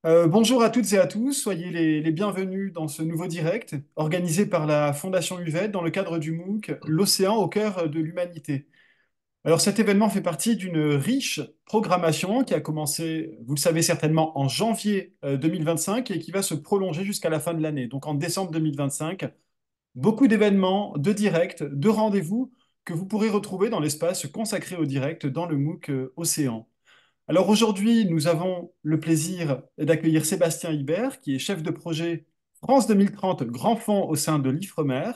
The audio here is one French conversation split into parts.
Bonjour à toutes et à tous, soyez les bienvenus dans ce nouveau direct organisé par la Fondation UVED dans le cadre du MOOC L'océan au cœur de l'humanité. Alors cet événement fait partie d'une riche programmation qui a commencé, vous le savez certainement, en janvier 2025 et qui va se prolonger jusqu'à la fin de l'année, donc en décembre 2025. Beaucoup d'événements, de directs, de rendez-vous que vous pourrez retrouver dans l'espace consacré au direct dans le MOOC Océan. Alors aujourd'hui, nous avons le plaisir d'accueillir Sébastien Ibert, qui est chef de projet France 2030 Grand Fonds au sein de l'IFREMER,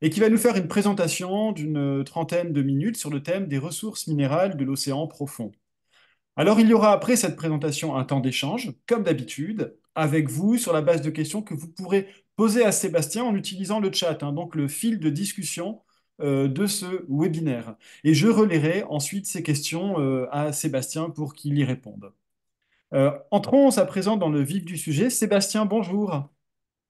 et qui va nous faire une présentation d'une trentaine de minutes sur le thème des ressources minérales de l'océan profond. Alors il y aura après cette présentation un temps d'échange, comme d'habitude, avec vous sur la base de questions que vous pourrez poser à Sébastien en utilisant le chat, donc le fil de discussion de ce webinaire. Et je relayerai ensuite ces questions à Sébastien pour qu'il y réponde. Entrons à présent dans le vif du sujet. Sébastien, bonjour.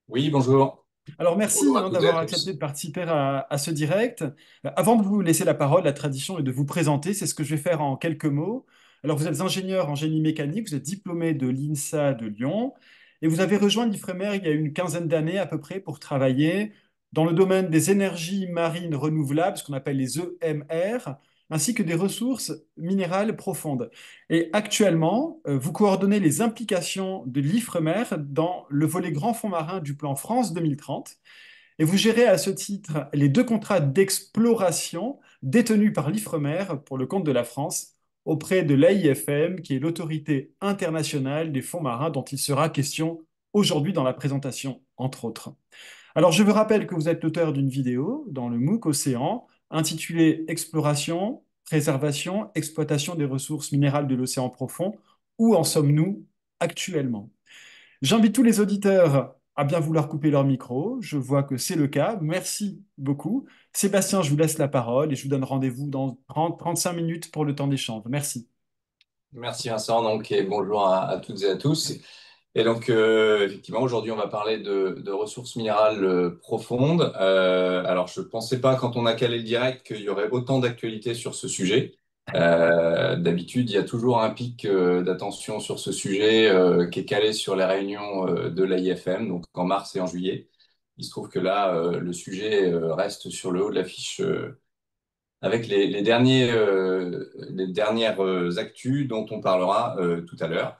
Oui, bonjour. Alors Bonjour merci à toutes et à d'avoir accepté tous. de participer à ce direct. Avant de vous laisser la parole, la tradition est de vous présenter. C'est ce que je vais faire en quelques mots. Alors vous êtes ingénieur en génie mécanique, vous êtes diplômé de l'INSA de Lyon et vous avez rejoint l'IFREMER il y a une quinzaine d'années à peu près pour travailler dans le domaine des énergies marines renouvelables, ce qu'on appelle les EMR, ainsi que des ressources minérales profondes. Et actuellement, vous coordonnez les implications de l'IFREMER dans le volet grand fond marin du plan France 2030. Et vous gérez à ce titre les deux contrats d'exploration détenus par l'IFREMER pour le compte de la France auprès de l'AIFM, qui est l'autorité internationale des fonds marins dont il sera question aujourd'hui dans la présentation, entre autres. Alors, je vous rappelle que vous êtes l'auteur d'une vidéo dans le MOOC Océan intitulée Exploration, préservation, exploitation des ressources minérales de l'océan profond. Où en sommes-nous actuellement? J'invite tous les auditeurs à bien vouloir couper leur micro. Je vois que c'est le cas. Merci beaucoup. Sébastien, je vous laisse la parole et je vous donne rendez-vous dans 30-35 minutes pour le temps d'échange. Merci. Merci Vincent, donc, et bonjour à toutes et à tous. Et donc, effectivement, aujourd'hui, on va parler de ressources minérales profondes. Alors, je ne pensais pas, quand on a calé le direct, qu'il y aurait autant d'actualités sur ce sujet. D'habitude, il y a toujours un pic d'attention sur ce sujet qui est calé sur les réunions de l'AIFM, donc en mars et en juillet. Il se trouve que là, le sujet reste sur le haut de l'affiche avec les dernières actus dont on parlera tout à l'heure.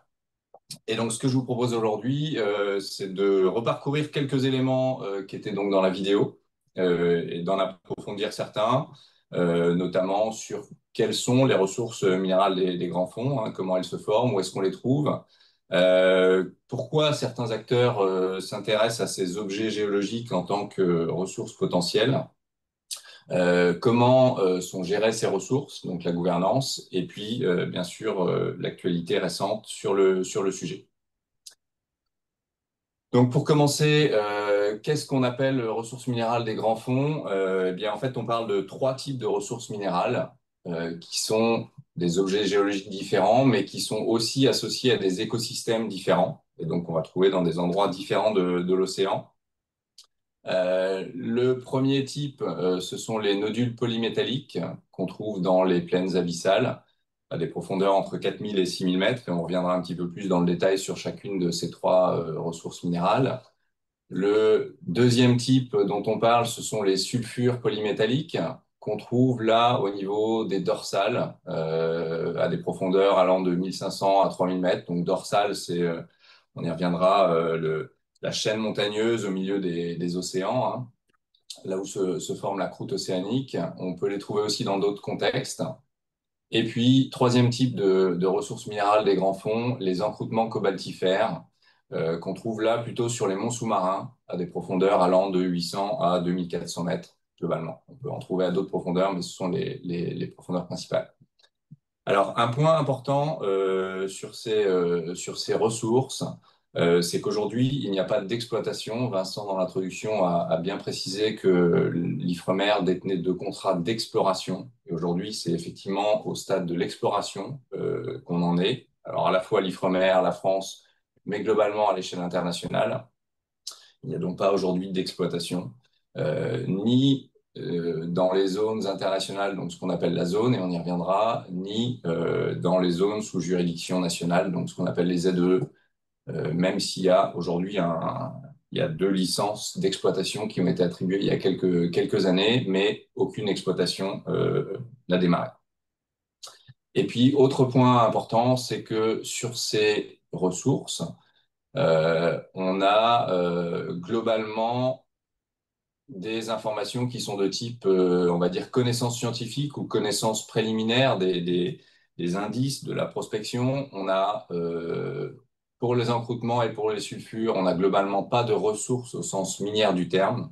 Et donc, ce que je vous propose aujourd'hui, c'est de reparcourir quelques éléments qui étaient donc dans la vidéo et d'en approfondir certains, notamment sur quelles sont les ressources minérales des grands fonds, hein, comment elles se forment, où est-ce qu'on les trouve, pourquoi certains acteurs s'intéressent à ces objets géologiques en tant que ressources potentielles. Comment sont gérées ces ressources, donc la gouvernance, et puis bien sûr l'actualité récente sur le sujet. Donc pour commencer, qu'est-ce qu'on appelle ressources minérales des grands fonds? Eh bien en fait on parle de trois types de ressources minérales qui sont des objets géologiques différents, mais qui sont aussi associés à des écosystèmes différents, et donc on va trouver dans des endroits différents de l'océan. Le premier type, ce sont les nodules polymétalliques qu'on trouve dans les plaines abyssales, à des profondeurs entre 4000 et 6000 mètres, et on reviendra un petit peu plus dans le détail sur chacune de ces trois ressources minérales. Le deuxième type dont on parle, ce sont les sulfures polymétalliques qu'on trouve là au niveau des dorsales, à des profondeurs allant de 1500 à 3000 mètres. Donc dorsale, on y reviendra, la chaîne montagneuse au milieu des océans, hein, là où se forme la croûte océanique. On peut les trouver aussi dans d'autres contextes. Et puis, troisième type de ressources minérales des grands fonds, les encroûtements cobaltifères, qu'on trouve là plutôt sur les monts sous-marins, à des profondeurs allant de 800 à 2400 mètres, globalement. On peut en trouver à d'autres profondeurs, mais ce sont les profondeurs principales. Alors, un point important sur ces ressources, c'est qu'aujourd'hui, il n'y a pas d'exploitation. Vincent, dans l'introduction, a bien précisé que l'IFREMER détenait deux contrats d'exploration. Et aujourd'hui, c'est effectivement au stade de l'exploration qu'on en est. Alors, à la fois l'IFREMER, la France, mais globalement à l'échelle internationale. Il n'y a donc pas aujourd'hui d'exploitation, ni dans les zones internationales, donc ce qu'on appelle la zone, et on y reviendra, ni dans les zones sous juridiction nationale, donc ce qu'on appelle les ZEE, même s'il y a aujourd'hui il y a 2 licences d'exploitation qui ont été attribuées il y a quelques années, mais aucune exploitation n'a démarré. Et puis, autre point important, c'est que sur ces ressources, on a globalement des informations qui sont de type, on va dire, connaissances scientifiques ou connaissances préliminaires des indices de la prospection. On a, pour les encroûtements et pour les sulfures, on n'a globalement pas de ressources au sens minière du terme.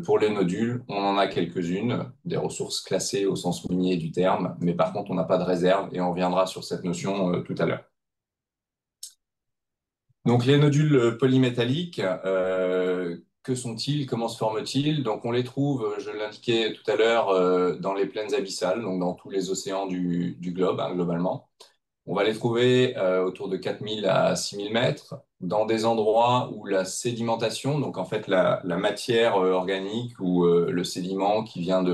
Pour les nodules, on en a quelques-unes, des ressources classées au sens minier du terme, mais par contre, on n'a pas de réserve et on reviendra sur cette notion tout à l'heure. Donc, les nodules polymétalliques, que sont-ils? Comment se forment-ils? Donc, on les trouve, je l'indiquais tout à l'heure, dans les plaines abyssales, donc dans tous les océans du globe, hein, globalement. On va les trouver autour de 4000 à 6000 mètres, dans des endroits où la sédimentation, donc en fait la matière organique ou le sédiment qui vient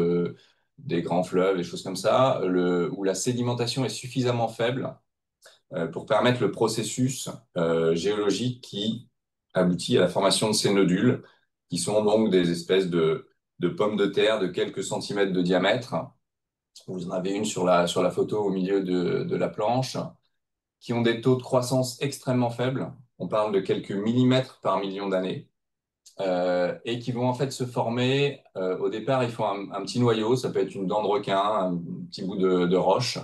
des grands fleuves et choses comme ça, où la sédimentation est suffisamment faible pour permettre le processus géologique qui aboutit à la formation de ces nodules, qui sont donc des espèces de pommes de terre de quelques centimètres de diamètre. Vous en avez une sur la photo au milieu de la planche, qui ont des taux de croissance extrêmement faibles. On parle de quelques millimètres par million d'années. Et qui vont en fait se former. Au départ, il faut un petit noyau, ça peut être une dent de requin, un petit bout de roche,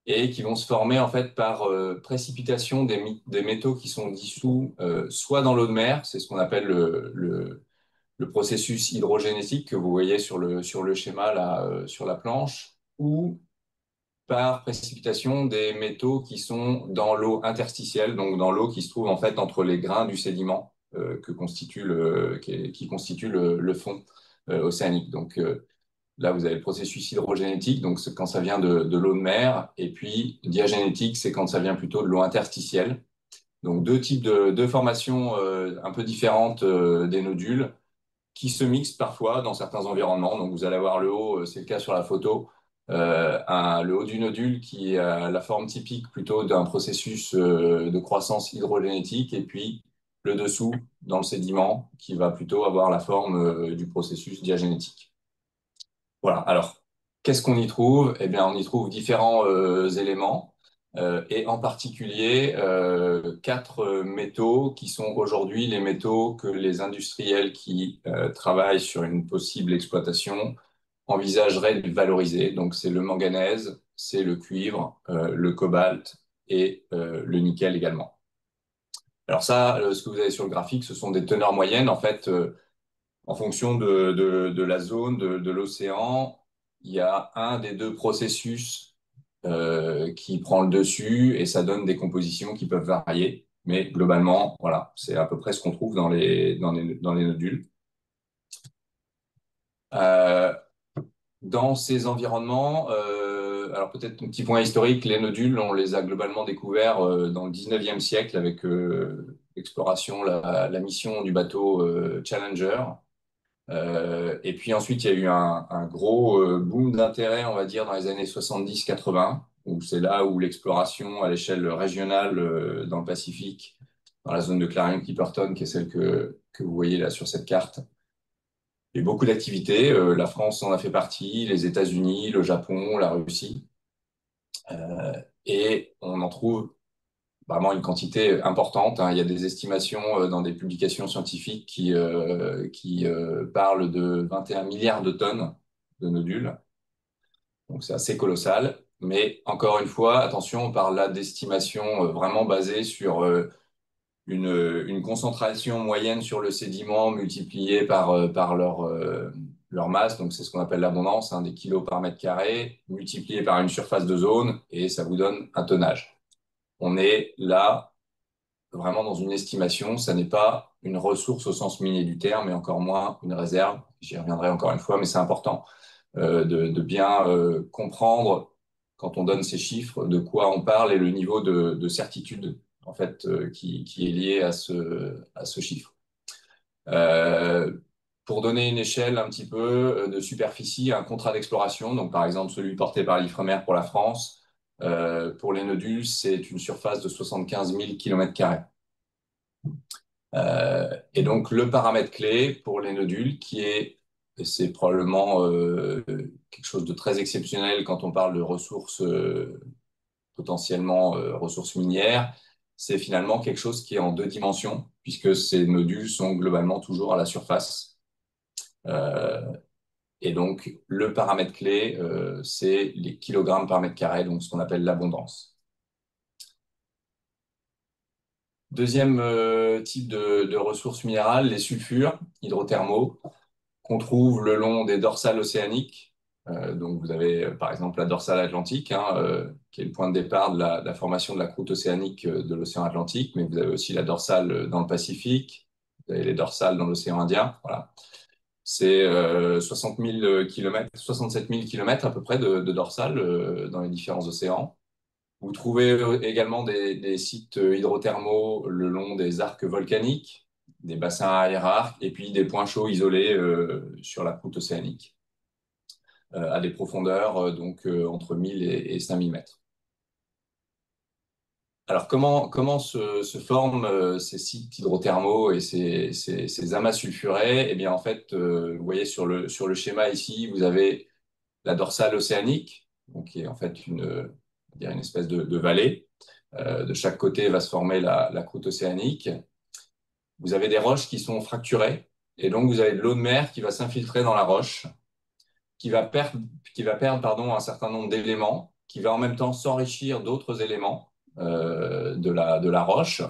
et qui vont se former en fait par précipitation des métaux qui sont dissous soit dans l'eau de mer, c'est ce qu'on appelle le processus hydrogénétique que vous voyez sur le schéma là, sur la planche, ou par précipitation des métaux qui sont dans l'eau interstitielle, donc dans l'eau qui se trouve en fait entre les grains du sédiment qui constitue le fond océanique. Donc là, vous avez le processus hydrogénétique, donc c'est quand ça vient de l'eau de mer, et puis diagénétique, c'est quand ça vient plutôt de l'eau interstitielle. Donc deux types de formations un peu différentes des nodules qui se mixent parfois dans certains environnements. Donc vous allez avoir le haut, c'est le cas sur la photo, le haut du nodule qui a la forme typique plutôt d'un processus de croissance hydrogénétique, et puis le dessous dans le sédiment qui va plutôt avoir la forme du processus diagénétique. Voilà. Alors, qu'est-ce qu'on y trouve? Eh bien, on y trouve différents éléments, et en particulier 4 métaux qui sont aujourd'hui les métaux que les industriels qui travaillent sur une possible exploitation envisageraient de valoriser. Donc, c'est le manganèse, c'est le cuivre, le cobalt et le nickel également. Alors ça, ce que vous avez sur le graphique, ce sont des teneurs moyennes. En fait, en fonction de la zone, de l'océan, il y a un des deux processus qui prend le dessus et ça donne des compositions qui peuvent varier. Mais globalement, voilà, c'est à peu près ce qu'on trouve dans les nodules. Euh, Dans ces environnements, alors peut-être un petit point historique, les nodules, on les a globalement découverts dans le 19e siècle avec l'exploration, la mission du bateau Challenger. Et puis ensuite, il y a eu un gros boom d'intérêt, on va dire, dans les années 70-80, où c'est là où l'exploration à l'échelle régionale dans le Pacifique, dans la zone de Clarion-Clipperton, qui est celle que vous voyez là sur cette carte, il y a eu beaucoup d'activités. La France en a fait partie, les États-Unis, le Japon, la Russie. Et on en trouve vraiment une quantité importante, hein. Il y a des estimations dans des publications scientifiques qui parlent de 21 milliards de tonnes de nodules. Donc c'est assez colossal. Mais encore une fois, attention, on parle là d'estimations vraiment basées sur une concentration moyenne sur le sédiment multipliée par leur masse. Donc c'est ce qu'on appelle l'abondance, hein, des kilos par mètre carré, multiplié par une surface de zone, et ça vous donne un tonnage. On est là vraiment dans une estimation, ça n'est pas une ressource au sens minier du terme, et encore moins une réserve. J'y reviendrai encore une fois, mais c'est important de bien comprendre, quand on donne ces chiffres, de quoi on parle et le niveau de certitude en fait, qui est lié à ce chiffre. Euh, pour donner une échelle un petit peu de superficie, un contrat d'exploration, donc par exemple celui porté par l'Ifremer pour la France, pour les nodules, c'est une surface de 75 000 km². Et donc, le paramètre clé pour les nodules, et c'est probablement quelque chose de très exceptionnel quand on parle de ressources, potentiellement ressources minières, c'est finalement quelque chose qui est en deux dimensions, puisque ces nodules sont globalement toujours à la surface. Euh, et donc, le paramètre clé, c'est les kilogrammes par mètre carré, donc ce qu'on appelle l'abondance. Deuxième type de ressources minérales, les sulfures hydrothermaux, qu'on trouve le long des dorsales océaniques. Donc, vous avez par exemple la dorsale atlantique, hein, qui est le point de départ de la formation de la croûte océanique de l'océan Atlantique, mais vous avez aussi la dorsale dans le Pacifique, vous avez les dorsales dans l'océan Indien. Voilà. C'est 60 000 km, 67 000 km à peu près de dorsales dans les différents océans. Vous trouvez également des sites hydrothermaux le long des arcs volcaniques, des bassins aérarques et puis des points chauds isolés sur la croûte océanique à des profondeurs entre 1000 et 5000 mètres. Alors, comment se forment ces sites hydrothermaux et ces amas sulfurés? Eh bien, en fait, vous voyez sur le schéma ici, vous avez la dorsale océanique, donc qui est en fait on va dire une espèce de vallée. De chaque côté va se former la croûte océanique. Vous avez des roches qui sont fracturées, et donc vous avez de l'eau de mer qui va s'infiltrer dans la roche, qui va perdre, pardon, un certain nombre d'éléments, qui va en même temps s'enrichir d'autres éléments de la roche,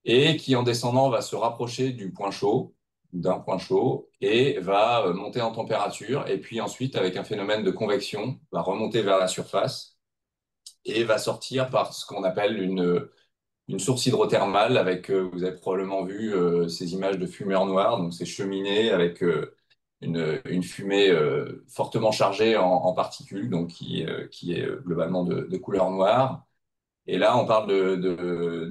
et qui en descendant va se rapprocher du point chaud, d'un point chaud, et va monter en température, et puis ensuite, avec un phénomène de convection, va remonter vers la surface, et va sortir par ce qu'on appelle une source hydrothermale avec, vous avez probablement vu ces images de fumeur noire, donc ces cheminées avec une fumée fortement chargée en particules, donc qui est globalement de couleur noire. Et là, on parle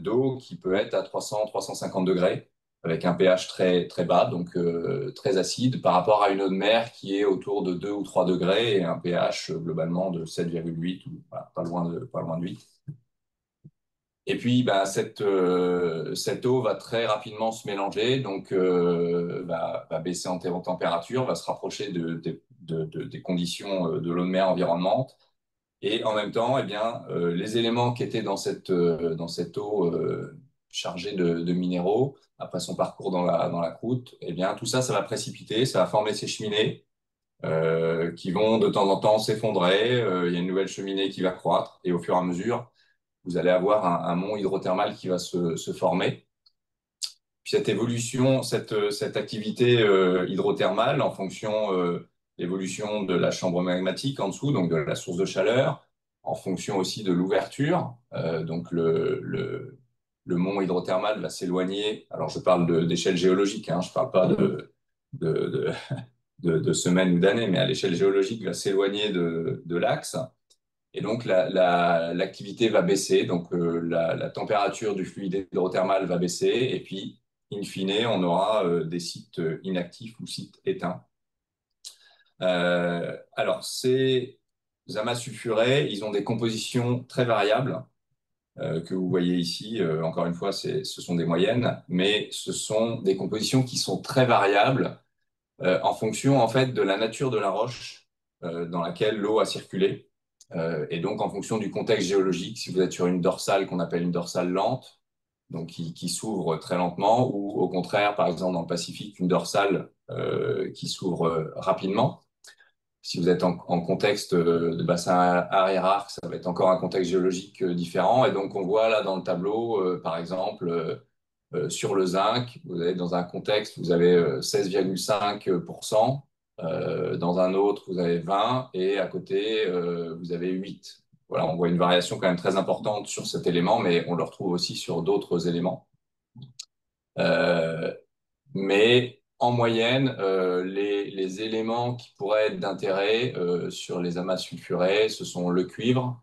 d'eau qui peut être à 300-350 degrés, avec un pH très bas, donc très acide, par rapport à une eau de mer qui est autour de 2 ou 3 degrés et un pH globalement de 7,8 ou voilà, pas loin de 8. Et puis, bah, cette eau va très rapidement se mélanger, donc va baisser en température, va se rapprocher des conditions de l'eau de mer environnante. Et en même temps, eh bien, les éléments qui étaient dans cette eau chargée de minéraux, après son parcours dans la croûte, eh bien, tout ça, ça va précipiter, ça va former ces cheminées qui vont de temps en temps s'effondrer. Il y a une nouvelle cheminée qui va croître. Et au fur et à mesure, vous allez avoir un mont hydrothermal qui va se former. Puis cette évolution, cette activité hydrothermale en fonction de l'évolution de la chambre magmatique en dessous, donc de la source de chaleur, en fonction aussi de l'ouverture. Donc le mont hydrothermal va s'éloigner. Alors je parle d'échelle géologique, hein, je ne parle pas de, de, de semaines ou d'années, mais à l'échelle géologique va s'éloigner de l'axe. Et donc, l'activité va baisser, donc la température du fluide hydrothermal va baisser, et puis, in fine, on aura des sites inactifs ou sites éteints. Alors, ces amas sulfurés, ils ont des compositions très variables que vous voyez ici. Encore une fois, ce sont des moyennes, mais ce sont des compositions qui sont très variables en fonction, en fait, de la nature de la roche dans laquelle l'eau a circulé. Et donc, en fonction du contexte géologique, si vous êtes sur une dorsale qu'on appelle une dorsale lente, donc qui s'ouvre très lentement, ou au contraire, par exemple, dans le Pacifique, une dorsale qui s'ouvre rapidement. Si vous êtes en contexte de bassin arrière-arc, ça va être encore un contexte géologique différent. Et donc, on voit là dans le tableau, par exemple, sur le zinc, vous avez dans un contexte, vous avez 16,5%. Dans un autre, vous avez 20 et à côté, vous avez 8. Voilà, on voit une variation quand même très importante sur cet élément, mais on le retrouve aussi sur d'autres éléments. Euh, mais en moyenne, les éléments qui pourraient être d'intérêt sur les amas sulfurés, ce sont le cuivre,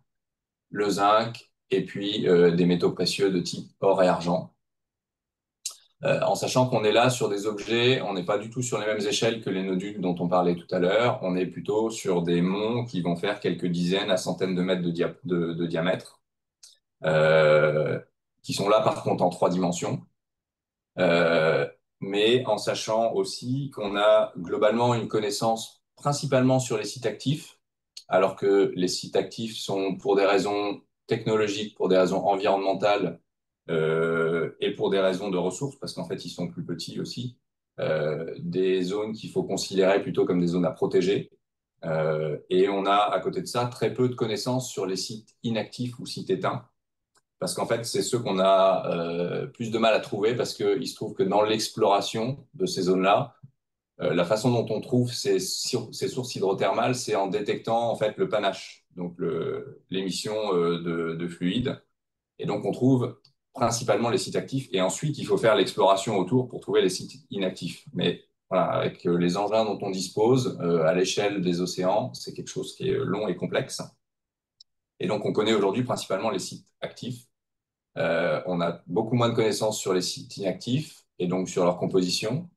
le zinc et puis des métaux précieux de type or et argent. En sachant qu'on est là sur des objets, on n'est pas du tout sur les mêmes échelles que les nodules dont on parlait tout à l'heure. On est plutôt sur des monts qui vont faire quelques dizaines à centaines de mètres de diamètre, euh, qui sont là par contre en 3 dimensions. Euh, mais en sachant aussi qu'on a globalement une connaissance principalement sur les sites actifs, alors que les sites actifs sont pour des raisons technologiques, pour des raisons environnementales et pour des raisons de ressources, parce qu'en fait ils sont plus petits aussi, des zones qu'il faut considérer plutôt comme des zones à protéger. Et on a à côté de ça très peu de connaissances sur les sites inactifs ou sites éteints. Parce qu'en fait, c'est ceux qu'on a plus de mal à trouver parce qu'il se trouve que dans l'exploration de ces zones-là, la façon dont on trouve ces sources hydrothermales, c'est en détectant en fait le panache, donc l'émission de fluide. Et donc on trouve principalement les sites actifs et ensuite il faut faire l'exploration autour pour trouver les sites inactifs. Mais voilà, avec les engins dont on dispose à l'échelle des océans, c'est quelque chose qui est long et complexe. Et donc on connaît aujourd'hui principalement les sites actifs. On a beaucoup moins de connaissances sur les sites inactifs et donc sur leur composition.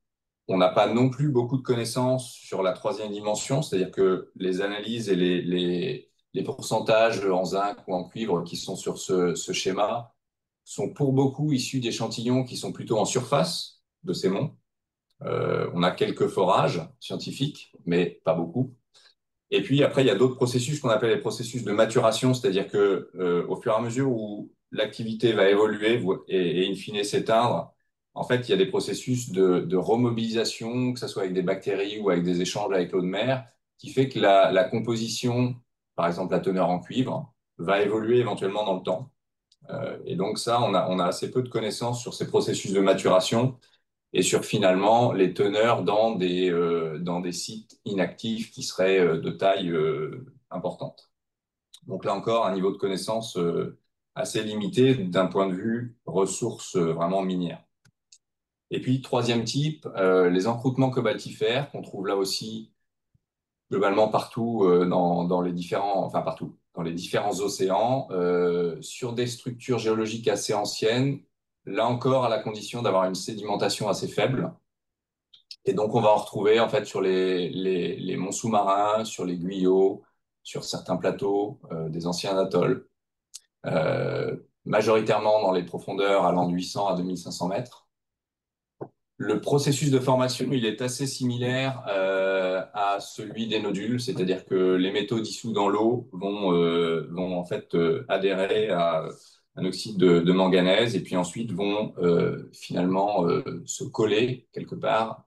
On n'a pas non plus beaucoup de connaissances sur la troisième dimension, c'est-à-dire que les analyses et les pourcentages en zinc ou en cuivre qui sont sur ce schéma sont pour beaucoup issus d'échantillons qui sont plutôt en surface de ces monts. On a quelques forages scientifiques, mais pas beaucoup. Et puis après, il y a d'autres processus qu'on appelle les processus de maturation, c'est-à-dire que au fur et à mesure où l'activité va évoluer et in fine s'éteindre, en fait, il y a des processus de remobilisation, que ce soit avec des bactéries ou avec des échanges avec l'eau de mer, qui fait que la composition, par exemple la teneur en cuivre, va évoluer éventuellement dans le temps. Et donc ça, on a assez peu de connaissances sur ces processus de maturation et sur finalement les teneurs dans des sites inactifs qui seraient de taille importante. Donc là encore, un niveau de connaissance assez limité d'un point de vue ressources vraiment minières. Et puis, troisième type, les encroûtements cobaltifères qu'on trouve là aussi globalement partout dans les différents, enfin partout, dans les différents océans, sur des structures géologiques assez anciennes, là encore à la condition d'avoir une sédimentation assez faible. Et donc, on va en retrouver en fait sur les monts sous-marins, sur les Guyot, sur certains plateaux des anciens atolls, majoritairement dans les profondeurs allant de 800 à 2500 mètres. Le processus de formation, il est assez similaire à celui des nodules, c'est-à-dire que les métaux dissous dans l'eau vont en fait adhérer à un oxyde de manganèse et puis ensuite vont finalement se coller quelque part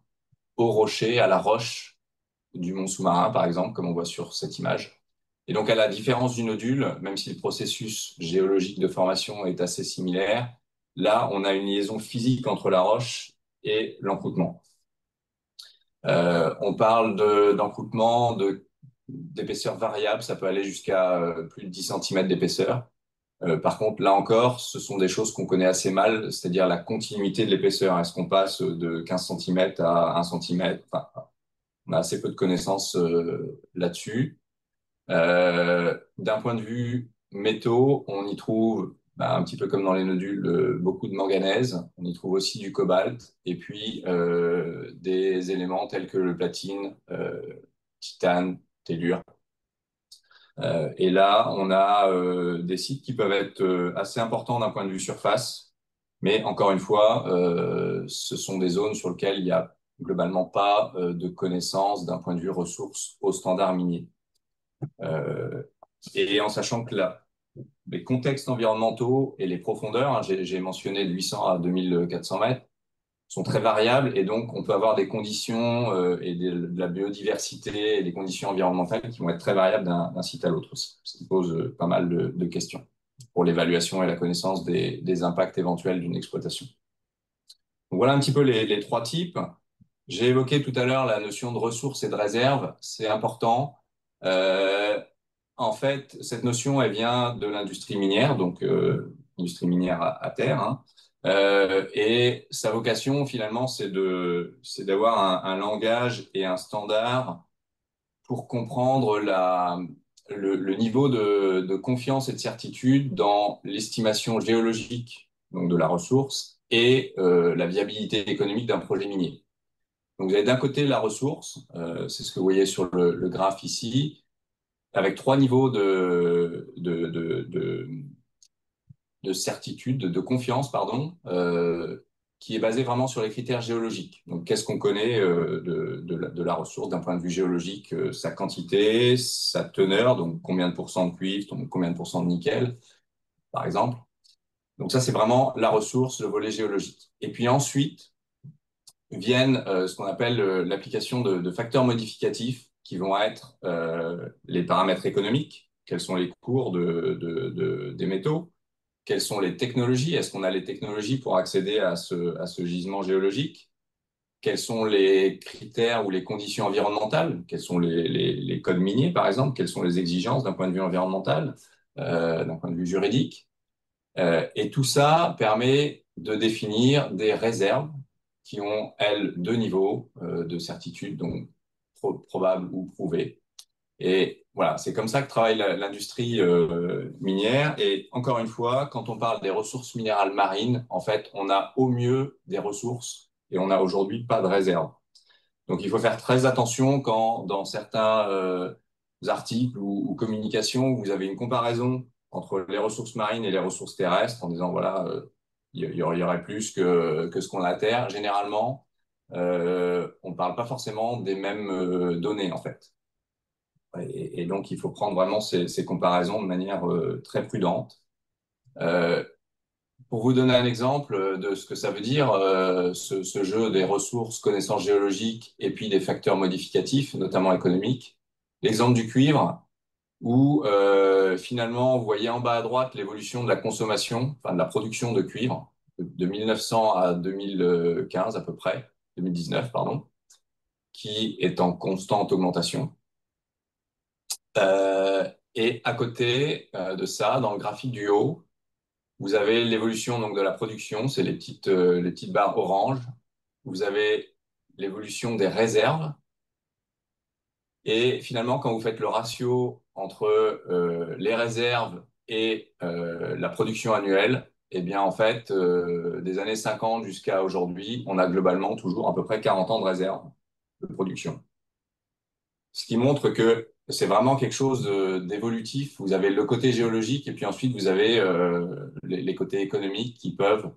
au rocher, à la roche du mont sous-marin, par exemple, comme on voit sur cette image. Et donc, à la différence du nodule, même si le processus géologique de formation est assez similaire, là, on a une liaison physique entre la roche et l'encroûtement. On parle d'encroûtement d'épaisseur variable, ça peut aller jusqu'à plus de 10 cm d'épaisseur. Par contre, là encore, ce sont des choses qu'on connaît assez mal, c'est-à-dire la continuité de l'épaisseur. Est-ce qu'on passe de 15 cm à 1 cm? Enfin, on a assez peu de connaissances là-dessus. D'un point de vue métaux, on y trouve, un petit peu comme dans les nodules, beaucoup de manganèse. On y trouve aussi du cobalt et puis des éléments tels que le platine, titane, tellure. Et là, on a des sites qui peuvent être assez importants d'un point de vue surface, mais encore une fois, ce sont des zones sur lesquelles il n'y a globalement pas de connaissances d'un point de vue ressources au standard minier. Euh, et en sachant que là, les contextes environnementaux et les profondeurs, hein, j'ai mentionné de 800 à 2400 mètres, sont très variables et donc on peut avoir des conditions et de la biodiversité et des conditions environnementales qui vont être très variables d'un site à l'autre aussi, ce qui pose pas mal de questions pour l'évaluation et la connaissance des impacts éventuels d'une exploitation. Donc voilà un petit peu les trois types. J'ai évoqué tout à l'heure la notion de ressources et de réserves, c'est important. Euh, En fait, cette notion, elle vient de l'industrie minière, donc industrie minière à terre, hein. Et sa vocation, finalement, c'est d'avoir un langage et un standard pour comprendre le niveau de confiance et de certitude dans l'estimation géologique donc de la ressource et la viabilité économique d'un projet minier. Donc, vous avez d'un côté la ressource, c'est ce que vous voyez sur le graphe ici, avec trois niveaux de certitude, de confiance, pardon, qui est basé vraiment sur les critères géologiques. Donc, qu'est-ce qu'on connaît de la ressource d'un point de vue géologique, sa quantité, sa teneur, donc combien de pourcents de cuivre, donc combien de pourcents de nickel, par exemple. Donc ça, c'est vraiment la ressource, le volet géologique. Et puis ensuite viennent ce qu'on appelle l'application de facteurs modificatifs qui vont être les paramètres économiques, quels sont les cours des métaux, quelles sont les technologies, est-ce qu'on a les technologies pour accéder à ce gisement géologique, quels sont les critères ou les conditions environnementales, quels sont les codes miniers, par exemple, quelles sont les exigences d'un point de vue environnemental, d'un point de vue juridique. Et tout ça permet de définir des réserves qui ont, elles, deux niveaux de certitude, donc probable ou prouvé. Et voilà, c'est comme ça que travaille l'industrie minière. Et encore une fois, quand on parle des ressources minérales marines, en fait, on a au mieux des ressources et on n'a aujourd'hui pas de réserves. Donc, il faut faire très attention quand, dans certains articles ou communications, vous avez une comparaison entre les ressources marines et les ressources terrestres en disant, voilà, il y aurait plus que ce qu'on a à terre. Généralement, on ne parle pas forcément des mêmes données, en fait. Et donc, il faut prendre vraiment ces comparaisons de manière très prudente. Euh, pour vous donner un exemple de ce que ça veut dire, ce jeu des ressources, connaissances géologiques et puis des facteurs modificatifs, notamment économiques, l'exemple du cuivre, où finalement, vous voyez en bas à droite l'évolution de la consommation, enfin de la production de cuivre, de 1900 à 2015 à peu près, 2019, pardon, qui est en constante augmentation. Et à côté de ça, dans le graphique du haut, vous avez l'évolution donc de la production, c'est les petites barres oranges. Vous avez l'évolution des réserves. Et finalement, quand vous faites le ratio entre les réserves et la production annuelle, eh bien, en fait, des années 50 jusqu'à aujourd'hui, on a globalement toujours à peu près 40 ans de réserve de production. Ce qui montre que c'est vraiment quelque chose d'évolutif. Vous avez le côté géologique et puis ensuite vous avez les côtés économiques qui peuvent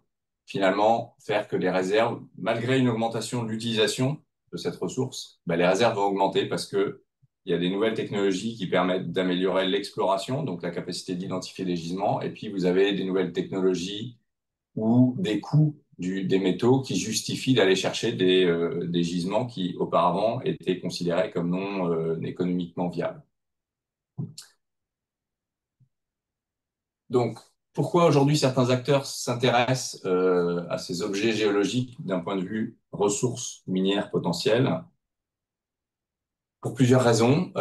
finalement faire que les réserves, malgré une augmentation de l'utilisation de cette ressource, ben, les réserves vont augmenter parce que il y a des nouvelles technologies qui permettent d'améliorer l'exploration, donc la capacité d'identifier des gisements, et puis vous avez des nouvelles technologies ou des coûts des métaux qui justifient d'aller chercher des gisements qui auparavant étaient considérés comme non économiquement viables. Donc, pourquoi aujourd'hui certains acteurs s'intéressent à ces objets géologiques d'un point de vue ressources minières potentielles? Pour plusieurs raisons.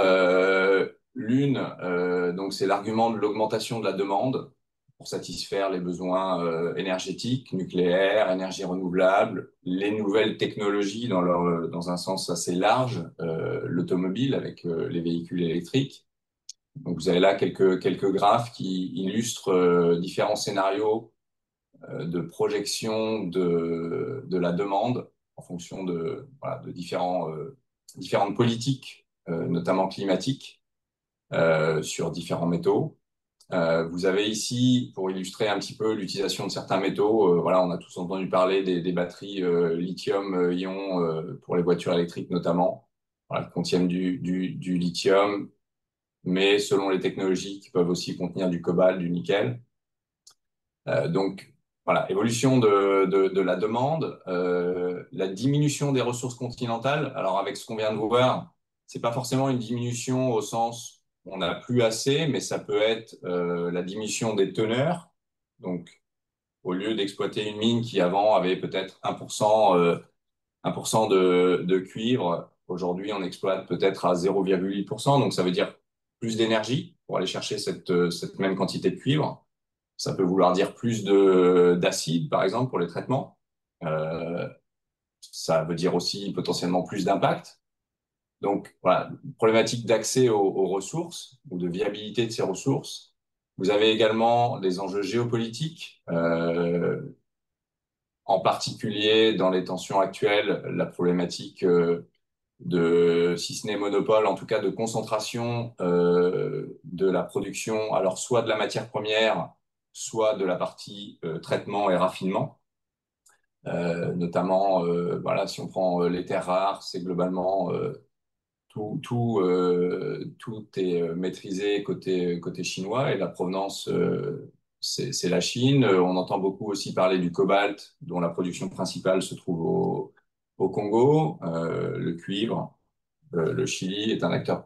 L'une, donc, c'est l'argument de l'augmentation de la demande pour satisfaire les besoins énergétiques, nucléaires, énergies renouvelables, les nouvelles technologies dans un sens assez large, l'automobile avec les véhicules électriques. Donc, vous avez là quelques graphes qui illustrent différents scénarios de projection de la demande en fonction voilà, de différentes politiques, notamment climatiques, sur différents métaux. Vous avez ici, pour illustrer un petit peu l'utilisation de certains métaux, voilà, on a tous entendu parler des batteries lithium-ion pour les voitures électriques notamment, voilà, qui contiennent du lithium, mais selon les technologies, qui peuvent aussi contenir du cobalt, du nickel. Donc, voilà, évolution de la demande, la diminution des ressources continentales. Alors, avec ce qu'on vient de voir, c'est pas forcément une diminution au sens on n'a plus assez, mais ça peut être la diminution des teneurs. Donc, au lieu d'exploiter une mine qui avant avait peut-être 1% de cuivre, aujourd'hui on exploite peut-être à 0,8%. Donc, ça veut dire plus d'énergie pour aller chercher cette même quantité de cuivre. Ça peut vouloir dire plus d'acide, par exemple, pour les traitements. Euh, Ça veut dire aussi potentiellement plus d'impact. Donc, voilà, problématique d'accès aux ressources ou de viabilité de ces ressources. Vous avez également des enjeux géopolitiques, en particulier dans les tensions actuelles, la problématique si ce n'est monopole, en tout cas de concentration de la production, alors soit de la matière première, soit de la partie traitement et raffinement. Notamment, voilà, si on prend les terres rares, c'est globalement tout est maîtrisé côté chinois et la provenance, c'est la Chine. On entend beaucoup aussi parler du cobalt, dont la production principale se trouve au Congo, le cuivre. Le Chili est un acteur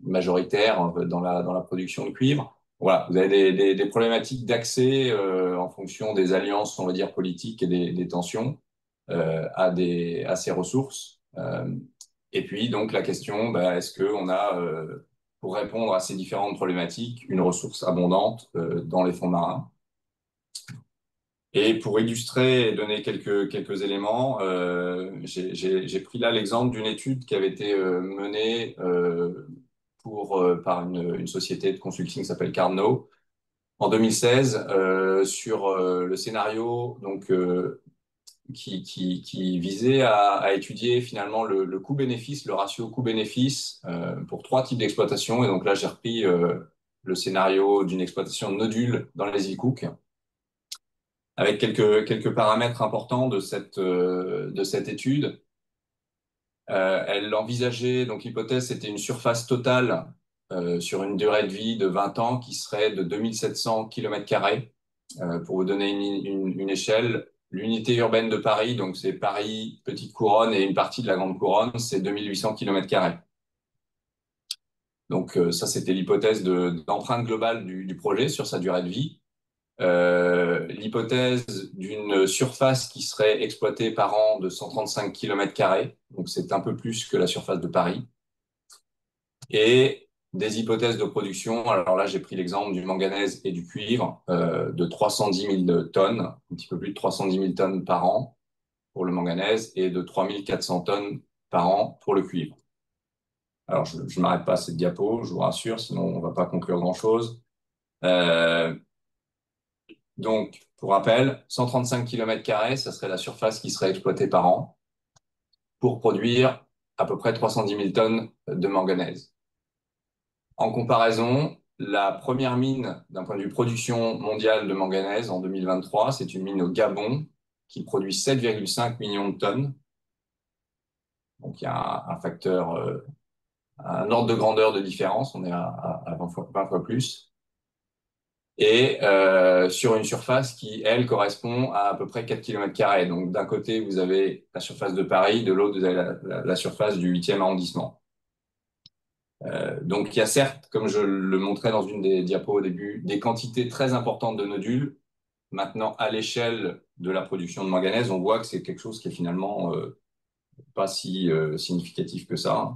majoritaire dans la production de cuivre. Voilà, vous avez des problématiques d'accès en fonction des alliances, on va dire, politiques et des tensions à ces ressources. Et puis, donc, la question, bah, est-ce qu'on a, pour répondre à ces différentes problématiques, une ressource abondante dans les fonds marins? Et pour illustrer et donner quelques éléments, j'ai pris là l'exemple d'une étude qui avait été menée par une société de consulting qui s'appelle Cardno en 2016 sur le scénario donc, qui visait à étudier finalement le coût-bénéfice, le ratio coût-bénéfice pour trois types d'exploitation. Et donc là, j'ai repris le scénario d'une exploitation de nodules dans les îles Cook avec quelques paramètres importants de cette étude. Elle envisageait, donc l'hypothèse, c'était une surface totale sur une durée de vie de 20 ans qui serait de 2700 km². Pour vous donner une échelle, l'unité urbaine de Paris, donc c'est Paris, Petite Couronne et une partie de la Grande Couronne, c'est 2800 km². Donc ça, c'était l'hypothèse d'empreinte globale du projet sur sa durée de vie. L'hypothèse d'une surface qui serait exploitée par an de 135 km², donc c'est un peu plus que la surface de Paris, et des hypothèses de production. Alors là, j'ai pris l'exemple du manganèse et du cuivre de 310 000 tonnes, un petit peu plus de 310 000 tonnes par an pour le manganèse et de 3 400 tonnes par an pour le cuivre. Alors, je ne m'arrête pas à cette diapo, je vous rassure, sinon on ne va pas conclure grand-chose. Euh, Donc, pour rappel, 135 km², ça serait la surface qui serait exploitée par an pour produire à peu près 310 000 tonnes de manganèse. En comparaison, la première mine d'un point de vue production mondiale de manganèse en 2023, c'est une mine au Gabon qui produit 7,5 millions de tonnes. Donc, il y a un facteur, un ordre de grandeur de différence, on est à 20 fois plus. Et sur une surface qui, elle, correspond à peu près 4 km². Donc, d'un côté, vous avez la surface de Paris, de l'autre, vous avez la surface du 8e arrondissement. Donc, il y a certes, comme je le montrais dans une des diapos au début, des quantités très importantes de nodules. Maintenant, à l'échelle de la production de manganèse, on voit que c'est quelque chose qui est finalement pas si significatif que ça.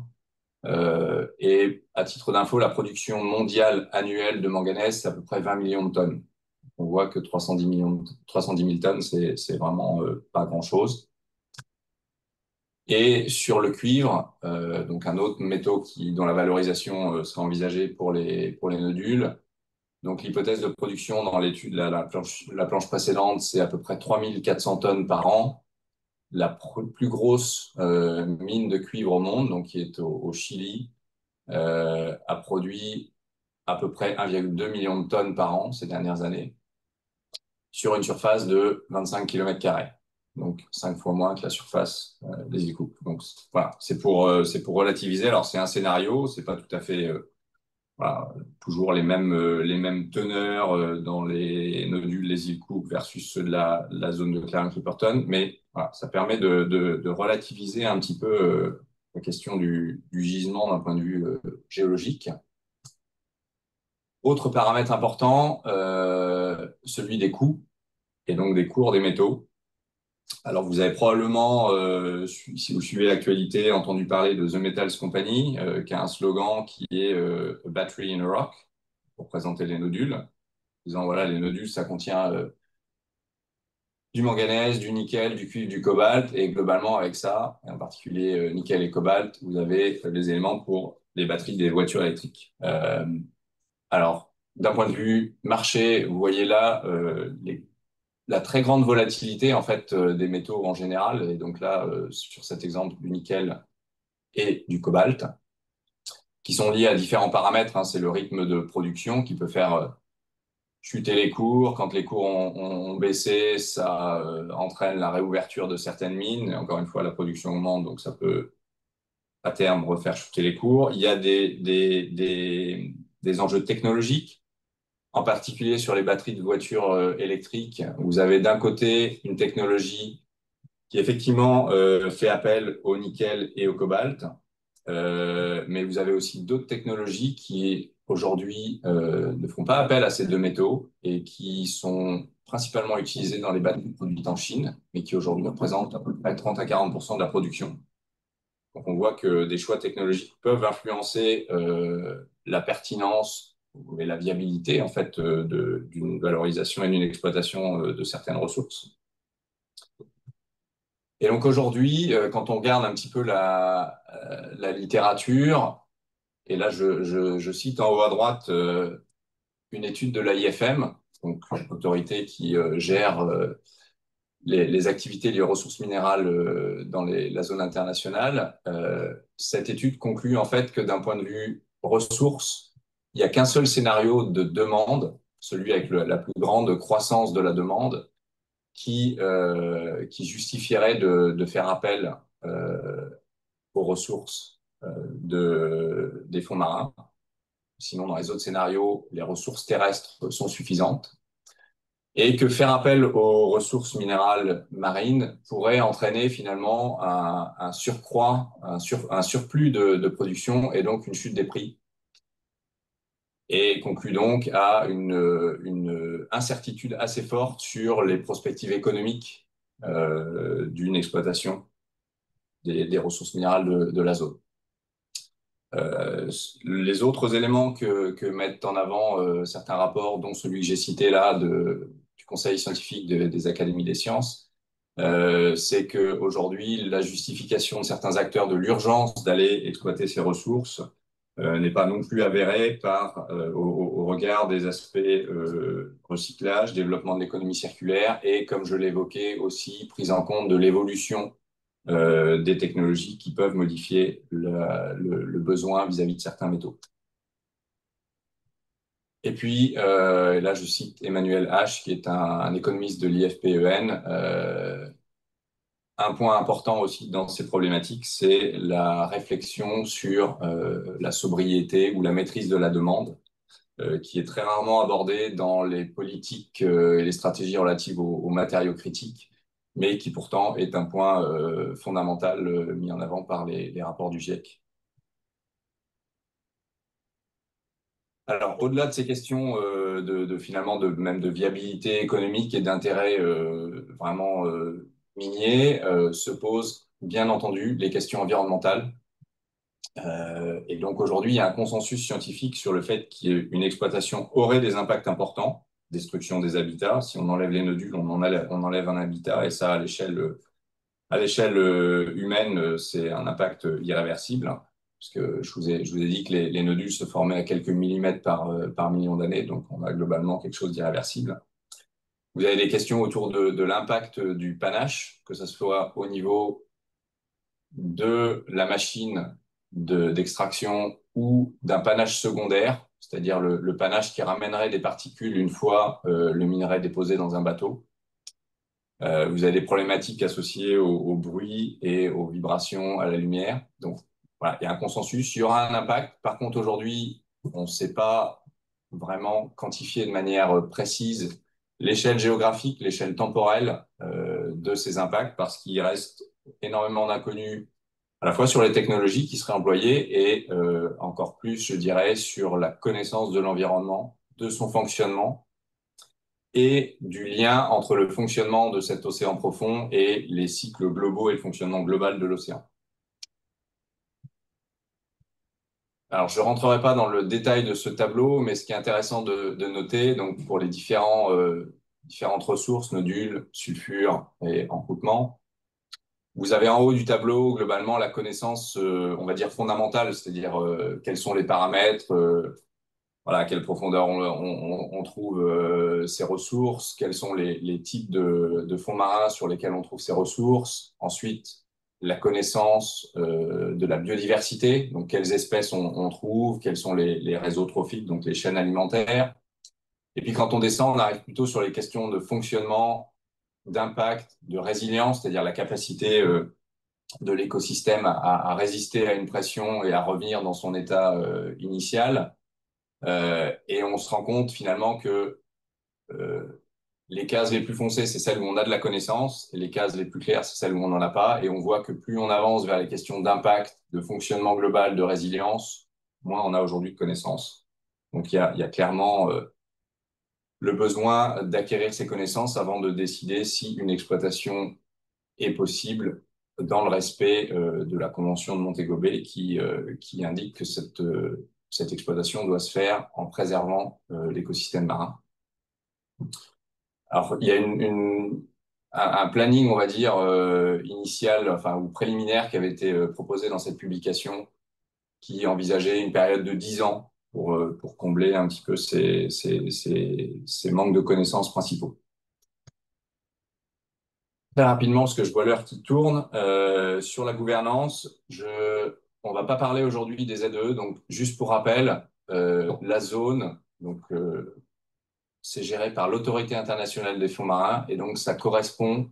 Et à titre d'info, la production mondiale annuelle de manganèse, c'est à peu près 20 millions de tonnes. On voit que 310 000 tonnes, c'est vraiment pas grand-chose. Et sur le cuivre, donc un autre métaux dont la valorisation serait envisagée pour les nodules. Donc l'hypothèse de production dans l'étude, la planche précédente, c'est à peu près 3 400 tonnes par an. La plus grosse mine de cuivre au monde, donc qui est au Chili, a produit à peu près 1,2 million de tonnes par an ces dernières années, sur une surface de 25 km². Donc 5 fois moins que la surface des îles Cook. Donc voilà, c'est pour relativiser. Alors c'est un scénario, c'est pas tout à fait voilà, toujours les mêmes teneurs dans les nodules des îles Cook versus ceux de la zone de Clarion-Clipperton, mais voilà, ça permet de relativiser un petit peu la question du gisement d'un point de vue géologique. Autre paramètre important, celui des coûts et donc des cours des métaux. Alors, vous avez probablement, si vous suivez l'actualité, entendu parler de The Metals Company, qui a un slogan qui est A Battery in a Rock, pour présenter les nodules, disant voilà, les nodules, ça contient du manganèse, du nickel, du cuivre, du cobalt, et globalement, avec ça, et en particulier nickel et cobalt, vous avez les éléments pour les batteries des voitures électriques. Alors, d'un point de vue marché, vous voyez là la très grande volatilité en fait des métaux en général, et donc là sur cet exemple du nickel et du cobalt, qui sont liés à différents paramètres. Hein. C'est le rythme de production qui peut faire chuter les cours. Quand les cours ont baissé, ça entraîne la réouverture de certaines mines. Et encore une fois, la production augmente, donc ça peut à terme refaire chuter les cours. Il y a des enjeux technologiques, en particulier sur les batteries de voitures électriques. Vous avez d'un côté une technologie qui effectivement fait appel au nickel et au cobalt, mais vous avez aussi d'autres technologies qui aujourd'hui ne font pas appel à ces deux métaux et qui sont principalement utilisées dans les batteries produites en Chine, mais qui aujourd'hui représentent à peu près 30 à 40% de la production. Donc on voit que des choix technologiques peuvent influencer la pertinence et la viabilité en fait d'une valorisation et d'une exploitation de certaines ressources. Et donc aujourd'hui, quand on regarde un petit peu la littérature, et là je cite en haut à droite une étude de l'AIFM, donc l'autorité qui gère les activités liées aux ressources minérales dans la zone internationale. Cette étude conclut en fait que d'un point de vue ressources, il n'y a qu'un seul scénario de demande, celui avec la plus grande croissance de la demande, qui justifierait de faire appel aux ressources des fonds marins. Sinon, dans les autres scénarios, les ressources terrestres sont suffisantes. Et que faire appel aux ressources minérales marines pourrait entraîner finalement un surcroît, un surplus de production et donc une chute des prix. Et conclut donc à une incertitude assez forte sur les perspectives économiques d'une exploitation des ressources minérales de la zone. Les autres éléments que mettent en avant certains rapports, dont celui que j'ai cité là du Conseil scientifique des académies des sciences, c'est qu'aujourd'hui, la justification de certains acteurs de l'urgence d'aller exploiter ces ressources n'est pas non plus avérée au regard des aspects recyclage, développement de l'économie circulaire et, comme je l'évoquais aussi, prise en compte de l'évolution des technologies qui peuvent modifier le besoin vis-à-vis de certains métaux. Et puis, là, je cite Emmanuel H., qui est un économiste de l'IFPEN. Un point important aussi dans ces problématiques, c'est la réflexion sur la sobriété ou la maîtrise de la demande, qui est très rarement abordée dans les politiques et les stratégies relatives aux matériaux critiques, mais qui pourtant est un point fondamental mis en avant par les rapports du GIEC. Alors, au-delà de ces questions finalement même de viabilité économique et d'intérêt vraiment minier, se posent bien entendu les questions environnementales. Et donc aujourd'hui, il y a un consensus scientifique sur le fait qu'une exploitation aurait des impacts importants, destruction des habitats. Si on enlève les nodules, on enlève un habitat, et ça, à l'échelle humaine, c'est un impact irréversible, hein, parce que je vous ai dit que les nodules se formaient à quelques millimètres par million d'années, donc on a globalement quelque chose d'irréversible. Vous avez des questions autour de l'impact du panache, que ce soit au niveau de la machine d'extraction ou d'un panache secondaire, c'est-à-dire le panache qui ramènerait des particules une fois le minerai déposé dans un bateau. Vous avez des problématiques associées au bruit et aux vibrations, à la lumière. Donc, voilà, il y a un consensus. Il y aura un impact. Par contre, aujourd'hui, on ne sait pas vraiment quantifier de manière précise l'échelle géographique, l'échelle temporelle de ces impacts, parce qu'il reste énormément d'inconnus à la fois sur les technologies qui seraient employées et encore plus, je dirais, sur la connaissance de l'environnement, de son fonctionnement et du lien entre le fonctionnement de cet océan profond et les cycles globaux et le fonctionnement global de l'océan. Alors, je ne rentrerai pas dans le détail de ce tableau, mais ce qui est intéressant de noter, donc pour les différentes ressources, nodules, sulfure et encroûtement, vous avez en haut du tableau, globalement, la connaissance, on va dire, fondamentale, c'est-à-dire quels sont les paramètres, voilà, à quelle profondeur on trouve ces ressources, quels sont les types de fonds marins sur lesquels on trouve ces ressources. Ensuite, la connaissance de la biodiversité, donc quelles espèces on trouve, quels sont les réseaux trophiques, donc les chaînes alimentaires. Et puis quand on descend, on arrive plutôt sur les questions de fonctionnement, d'impact, de résilience, c'est-à-dire la capacité de l'écosystème à résister à une pression et à revenir dans son état initial. Et on se rend compte finalement que euh, les cases les plus foncées, c'est celles où on a de la connaissance, et les cases les plus claires, c'est celles où on n'en a pas. Et on voit que plus on avance vers les questions d'impact, de fonctionnement global, de résilience, moins on a aujourd'hui de connaissances. Donc il y a clairement le besoin d'acquérir ces connaissances avant de décider si une exploitation est possible dans le respect de la Convention de Montego Bay qui indique que cette exploitation doit se faire en préservant l'écosystème marin. Alors, il y a un planning, on va dire, initial, enfin, ou préliminaire qui avait été proposé dans cette publication qui envisageait une période de 10 ans pour combler un petit peu ces manques de connaissances principaux. Très rapidement, parce que je vois l'heure qui tourne, sur la gouvernance, on va pas parler aujourd'hui des ZE, donc juste pour rappel, la zone, donc c'est géré par l'Autorité internationale des fonds marins, et donc ça correspond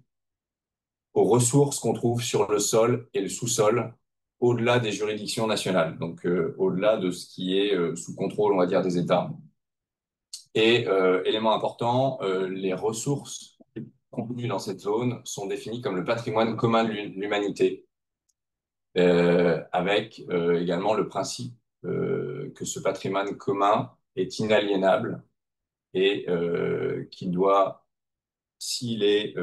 aux ressources qu'on trouve sur le sol et le sous-sol, au-delà des juridictions nationales, donc au-delà de ce qui est sous contrôle, on va dire, des États. Et élément important, les ressources contenues dans cette zone sont définies comme le patrimoine commun de l'humanité, avec également le principe que ce patrimoine commun est inaliénable et qu'il doit, s'il est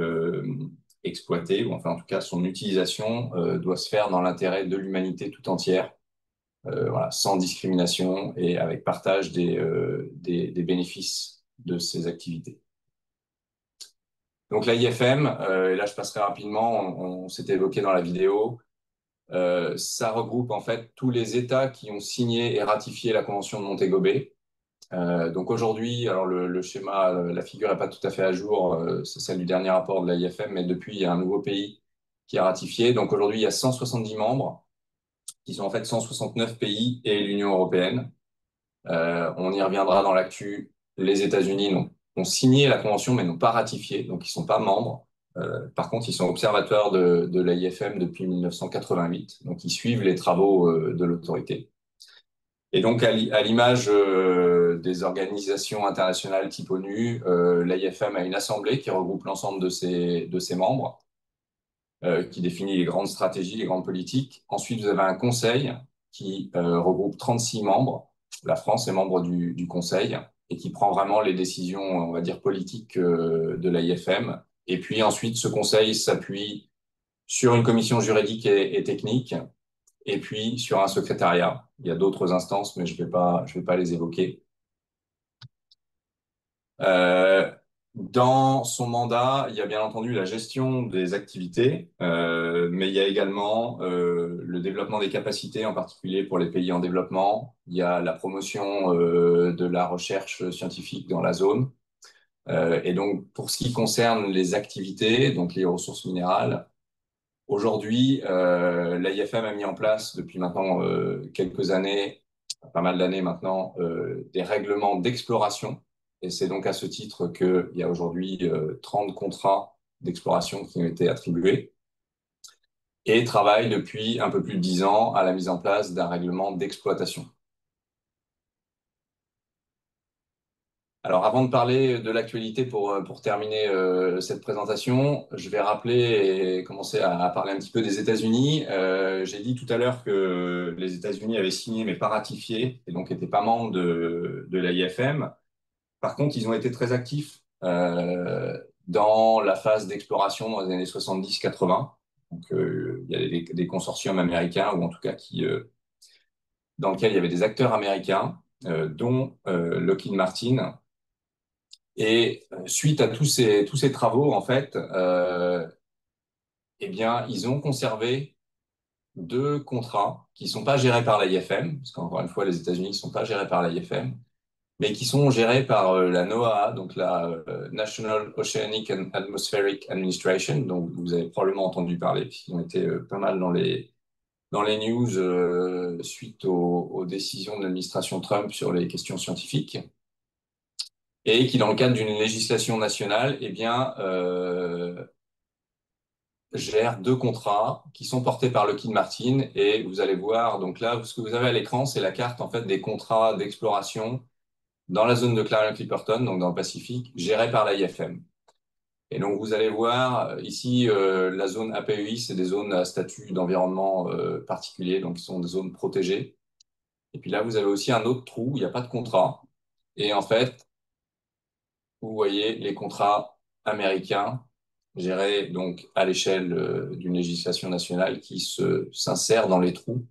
exploité, ou enfin en tout cas son utilisation, doit se faire dans l'intérêt de l'humanité tout entière, voilà, sans discrimination et avec partage des bénéfices de ces activités. Donc l'AIFM, et là je passerai rapidement, on s'était évoqué dans la vidéo, ça regroupe en fait tous les États qui ont signé et ratifié la Convention de Montego Bay. Donc aujourd'hui, alors le schéma, la figure n'est pas tout à fait à jour, c'est celle du dernier rapport de l'AIFM, mais depuis, il y a un nouveau pays qui a ratifié. Donc aujourd'hui, il y a 170 membres, qui sont en fait 169 pays et l'Union européenne. On y reviendra dans l'actu. Les États-Unis ont signé la convention, mais n'ont pas ratifié, donc ils ne sont pas membres. Par contre, ils sont observateurs de l'AIFM depuis 1988, donc ils suivent les travaux de l'autorité. Et donc, à l'image des organisations internationales type ONU, l'AIFM a une assemblée qui regroupe l'ensemble de ses membres, qui définit les grandes stratégies, les grandes politiques. Ensuite, vous avez un conseil qui regroupe 36 membres. La France est membre du conseil et qui prend vraiment les décisions, on va dire, politiques de l'AIFM. Et puis ensuite, ce conseil s'appuie sur une commission juridique et technique, et puis sur un secrétariat. Il y a d'autres instances, mais je vais pas les évoquer. Euh, Dans son mandat, il y a bien entendu la gestion des activités, mais il y a également le développement des capacités, en particulier pour les pays en développement. Il y a la promotion de la recherche scientifique dans la zone. Et donc, pour ce qui concerne les activités, donc les ressources minérales, aujourd'hui, l'AIFM a mis en place depuis maintenant quelques années, pas mal d'années maintenant, des règlements d'exploration. Et c'est donc à ce titre qu'il y a aujourd'hui 30 contrats d'exploration qui ont été attribués et travaille depuis un peu plus de 10 ans à la mise en place d'un règlement d'exploitation. Alors, avant de parler de l'actualité pour terminer cette présentation, je vais rappeler et commencer à parler un petit peu des États-Unis. J'ai dit tout à l'heure que les États-Unis avaient signé mais pas ratifié et donc n'étaient pas membres de l'AIFM. Par contre, ils ont été très actifs dans la phase d'exploration dans les années 70-80. Donc, il y a des consortiums américains, ou en tout cas dans lesquels il y avait des acteurs américains, dont Lockheed Martin. Et suite à tous ces travaux, en fait, eh bien, ils ont conservé deux contrats qui ne sont pas gérés par l'IFM, parce qu'encore une fois, les États-Unis ne sont pas gérés par l'IFM, mais qui sont gérés par la NOAA, donc la National Oceanic and Atmospheric Administration, dont vous avez probablement entendu parler, puisqu'ils ont été pas mal dans les news suite aux décisions de l'administration Trump sur les questions scientifiques. et qui, dans le cadre d'une législation nationale, eh bien, gère 2 contrats qui sont portés par Lockheed Martin. Et vous allez voir, donc là, ce que vous avez à l'écran, c'est la carte en fait des contrats d'exploration dans la zone de Clarion-Clipperton, donc dans le Pacifique, gérée par l'AIFM. Et donc, vous allez voir ici, la zone APEI, c'est des zones à statut d'environnement particulier, donc qui sont des zones protégées. Et puis là, vous avez aussi un autre trou, il n'y a pas de contrat. Et en fait, vous voyez les contrats américains gérés donc à l'échelle d'une législation nationale qui s'insère dans les trous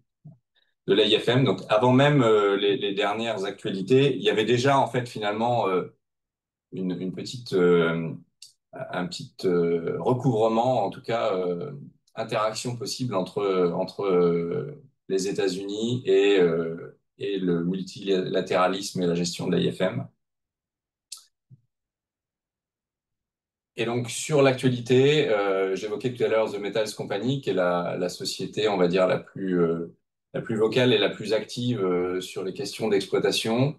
de l'AIFM. Donc, avant même les dernières actualités, il y avait déjà en fait finalement une petite un petit recouvrement, en tout cas interaction possible entre les États-Unis et le multilatéralisme et la gestion de l'IFM. Et donc sur l'actualité, j'évoquais tout à l'heure The Metals Company, qui est la société, on va dire, la plus vocale et la plus active sur les questions d'exploitation,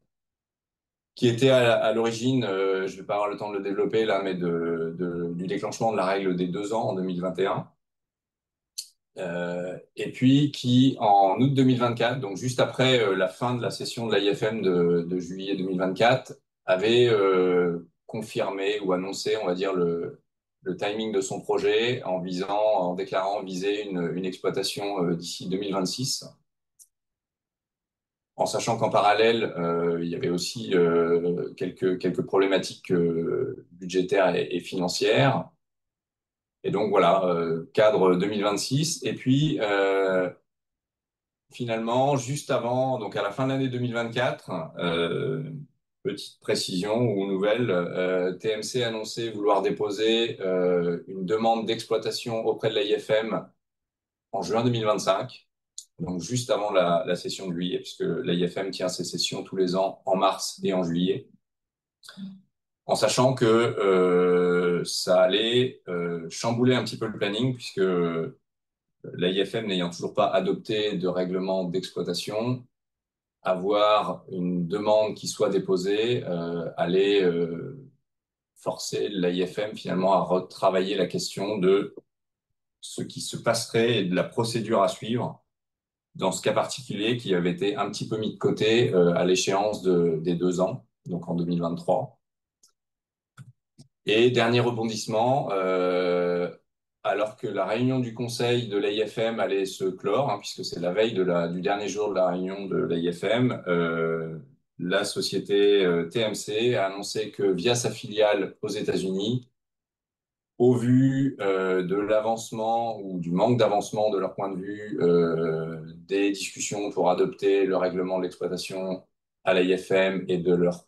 qui était à l'origine, je ne vais pas avoir le temps de le développer là, mais du déclenchement de la règle des 2 ans en 2021. Et puis qui, en août 2024, donc juste après la fin de la session de l'AIFM de juillet 2024, avait confirmé ou annoncé, on va dire, le timing de son projet en déclarant viser une exploitation d'ici 2026, en sachant qu'en parallèle, il y avait aussi quelques problématiques budgétaires et financières. Et donc voilà, cadre 2026. Et puis finalement, juste avant, donc à la fin de l'année 2024, petite précision ou nouvelle, TMC a annoncé vouloir déposer une demande d'exploitation auprès de l'AIFM en juin 2025, donc juste avant la session de juillet, puisque l'AIFM tient ses sessions tous les ans en mars et en juillet, en sachant que ça allait chambouler un petit peu le planning, puisque l'AIFM n'ayant toujours pas adopté de règlement d'exploitation, avoir une demande qui soit déposée allait forcer l'AIFM finalement à retravailler la question de ce qui se passerait et de la procédure à suivre dans ce cas particulier qui avait été un petit peu mis de côté à l'échéance des 2 ans, donc en 2023. Et dernier rebondissement, alors que la réunion du conseil de l'AIFM allait se clore, hein, puisque c'est la veille du dernier jour de la réunion de l'AIFM, la société TMC a annoncé que via sa filiale aux États-Unis, au vu de l'avancement ou du manque d'avancement de leur point de vue des discussions pour adopter le règlement de l'exploitation à l'AIFM et de leur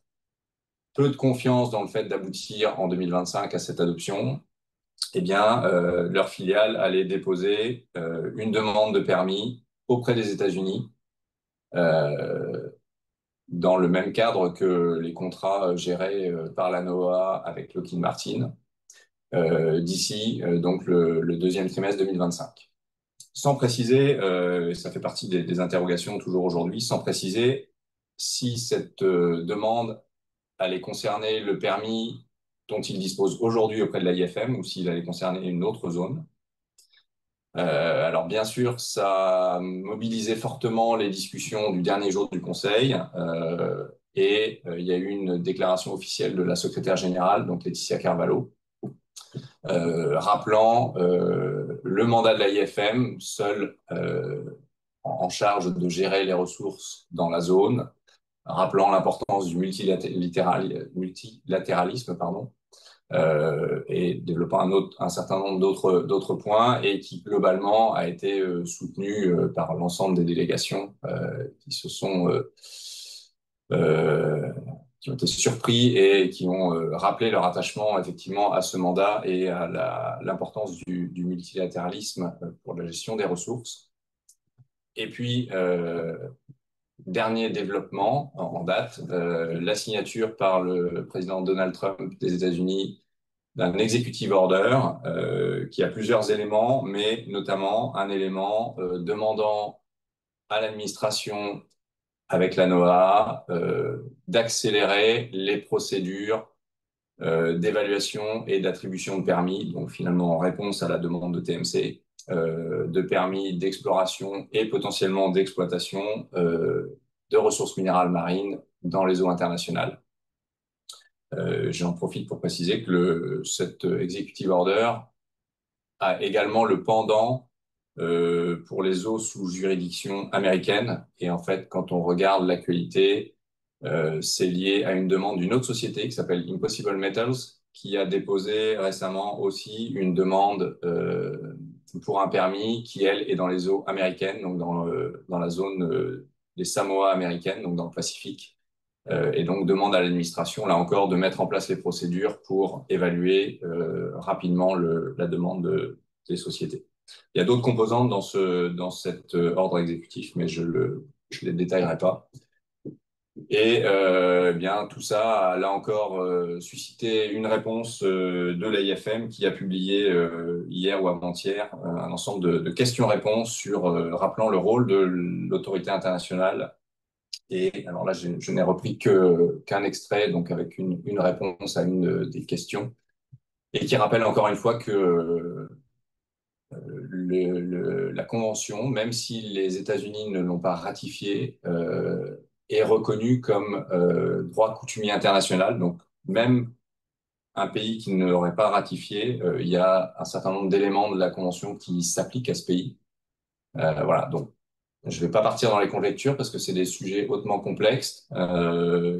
peu de confiance dans le fait d'aboutir en 2025 à cette adoption, eh bien, leur filiale allait déposer une demande de permis auprès des États-Unis euh, dans le même cadre que les contrats gérés par la NOAA avec Lockheed Martin d'ici donc le deuxième trimestre 2025. Sans préciser, et ça fait partie des interrogations toujours aujourd'hui, sans préciser si cette demande allait concerner le permis dont il dispose aujourd'hui auprès de l'AIFM ou s'il allait concerner une autre zone. Alors bien sûr, ça a mobilisé fortement les discussions du dernier jour du Conseil et il y a eu une déclaration officielle de la secrétaire générale, donc Laetitia Carvalho, rappelant le mandat de l'AIFM, seul en charge de gérer les ressources dans la zone, rappelant l'importance du multilatéralisme, pardon, et développant un certain nombre d'autres points, et qui globalement a été soutenu par l'ensemble des délégations qui se sont euh, qui ont été surpris et qui ont rappelé leur attachement effectivement à ce mandat et à l'importance du multilatéralisme pour la gestion des ressources. Et puis, dernier développement en date, la signature par le président Donald Trump des États-Unis d'un executive order qui a plusieurs éléments, mais notamment un élément demandant à l'administration avec la NOAA, d'accélérer les procédures d'évaluation et d'attribution de permis, donc finalement en réponse à la demande de TMC, de permis d'exploration et potentiellement d'exploitation de ressources minérales marines dans les eaux internationales. J'en profite pour préciser que cet executive order a également le pendant pour les eaux sous juridiction américaine. Et en fait, quand on regarde l'actualité, c'est lié à une demande d'une autre société qui s'appelle Impossible Metals, qui a déposé récemment aussi une demande pour un permis qui, elle, est dans les eaux américaines, donc dans la zone des Samoa américaines, donc dans le Pacifique. Et donc demande à l'administration, là encore, de mettre en place les procédures pour évaluer rapidement la demande des sociétés. Il y a d'autres composantes dans cet ordre exécutif, mais je les détaillerai pas. Et eh bien tout ça a là encore suscité une réponse de l'AIFM qui a publié hier ou avant-hier un ensemble de questions-réponses sur rappelant le rôle de l'autorité internationale. Et alors là, je n'ai repris qu'un extrait, donc avec une réponse à une des questions, et qui rappelle encore une fois que la Convention, même si les États-Unis ne l'ont pas ratifiée, est reconnue comme droit coutumier international. Donc, même un pays qui ne l'aurait pas ratifié, il y a un certain nombre d'éléments de la Convention qui s'appliquent à ce pays. Voilà, donc je ne vais pas partir dans les conjectures parce que c'est des sujets hautement complexes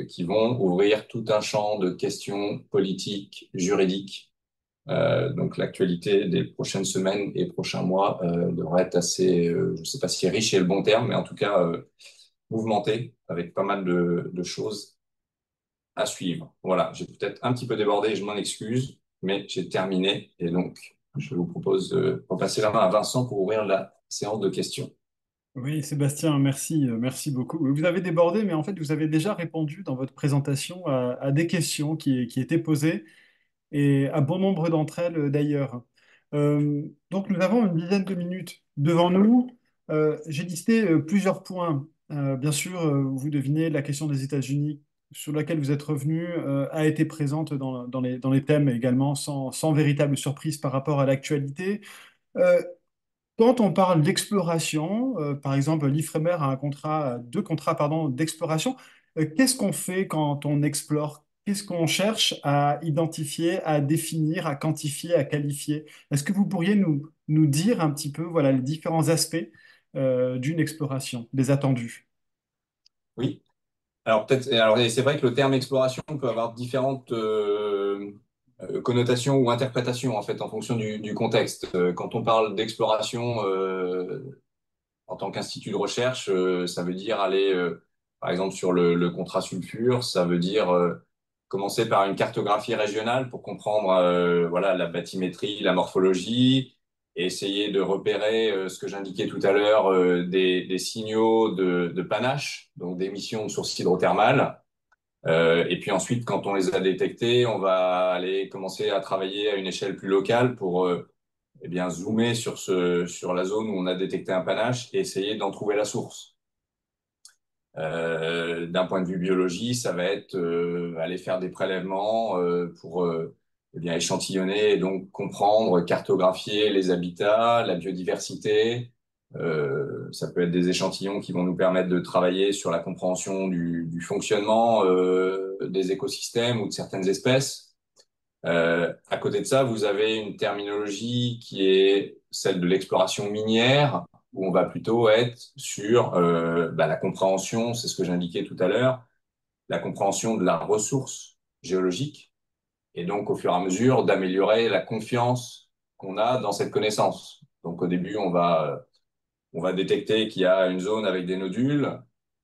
qui vont ouvrir tout un champ de questions politiques, juridiques. Donc l'actualité des prochaines semaines et prochains mois devrait être assez, je ne sais pas si riche est le bon terme, mais en tout cas mouvementée avec pas mal de choses à suivre. Voilà, j'ai peut-être un petit peu débordé, je m'en excuse, mais j'ai terminé et donc je vous propose de repasser la main à Vincent pour ouvrir la séance de questions. Oui, Sébastien, merci, merci beaucoup. Vous avez débordé, mais en fait, vous avez déjà répondu dans votre présentation à des questions qui étaient posées et à bon nombre d'entre elles d'ailleurs. Donc nous avons une dizaine de minutes devant nous. J'ai listé plusieurs points. Bien sûr, vous devinez, la question des États-Unis sur laquelle vous êtes revenu a été présente dans les thèmes également, sans véritable surprise par rapport à l'actualité. Euh, Quand on parle d'exploration, par exemple, l'Ifremer a deux contrats, pardon, d'exploration. Qu'est-ce qu'on fait quand on explore? Qu'est-ce qu'on cherche à identifier, à définir, à quantifier, à qualifier? Est-ce que vous pourriez nous dire un petit peu, voilà, les différents aspects d'une exploration, des attendus? Oui. Alors peut-être, alors et c'est vrai que le terme exploration peut avoir différentes connotations ou interprétations en fait en fonction du contexte. Quand on parle d'exploration en tant qu'institut de recherche, ça veut dire aller, par exemple, sur le contrat sulfure, ça veut dire commencer par une cartographie régionale pour comprendre voilà, la bathymétrie, la morphologie, et essayer de repérer ce que j'indiquais tout à l'heure, des signaux de panache, donc d'émissions de sources hydrothermales. Et puis ensuite, quand on les a détectés, on va aller commencer à travailler à une échelle plus locale pour eh bien, zoomer sur la zone où on a détecté un panache et essayer d'en trouver la source. D'un point de vue biologie, ça va être aller faire des prélèvements pour eh bien, échantillonner et donc comprendre, cartographier les habitats, la biodiversité. Ça peut être des échantillons qui vont nous permettre de travailler sur la compréhension du fonctionnement des écosystèmes ou de certaines espèces. À côté de ça, vous avez une terminologie qui est celle de l'exploration minière, où on va plutôt être sur la compréhension, c'est ce que j'indiquais tout à l'heure, la compréhension de la ressource géologique, et donc au fur et à mesure d'améliorer la confiance qu'on a dans cette connaissance. Donc au début, on va détecter qu'il y a une zone avec des nodules,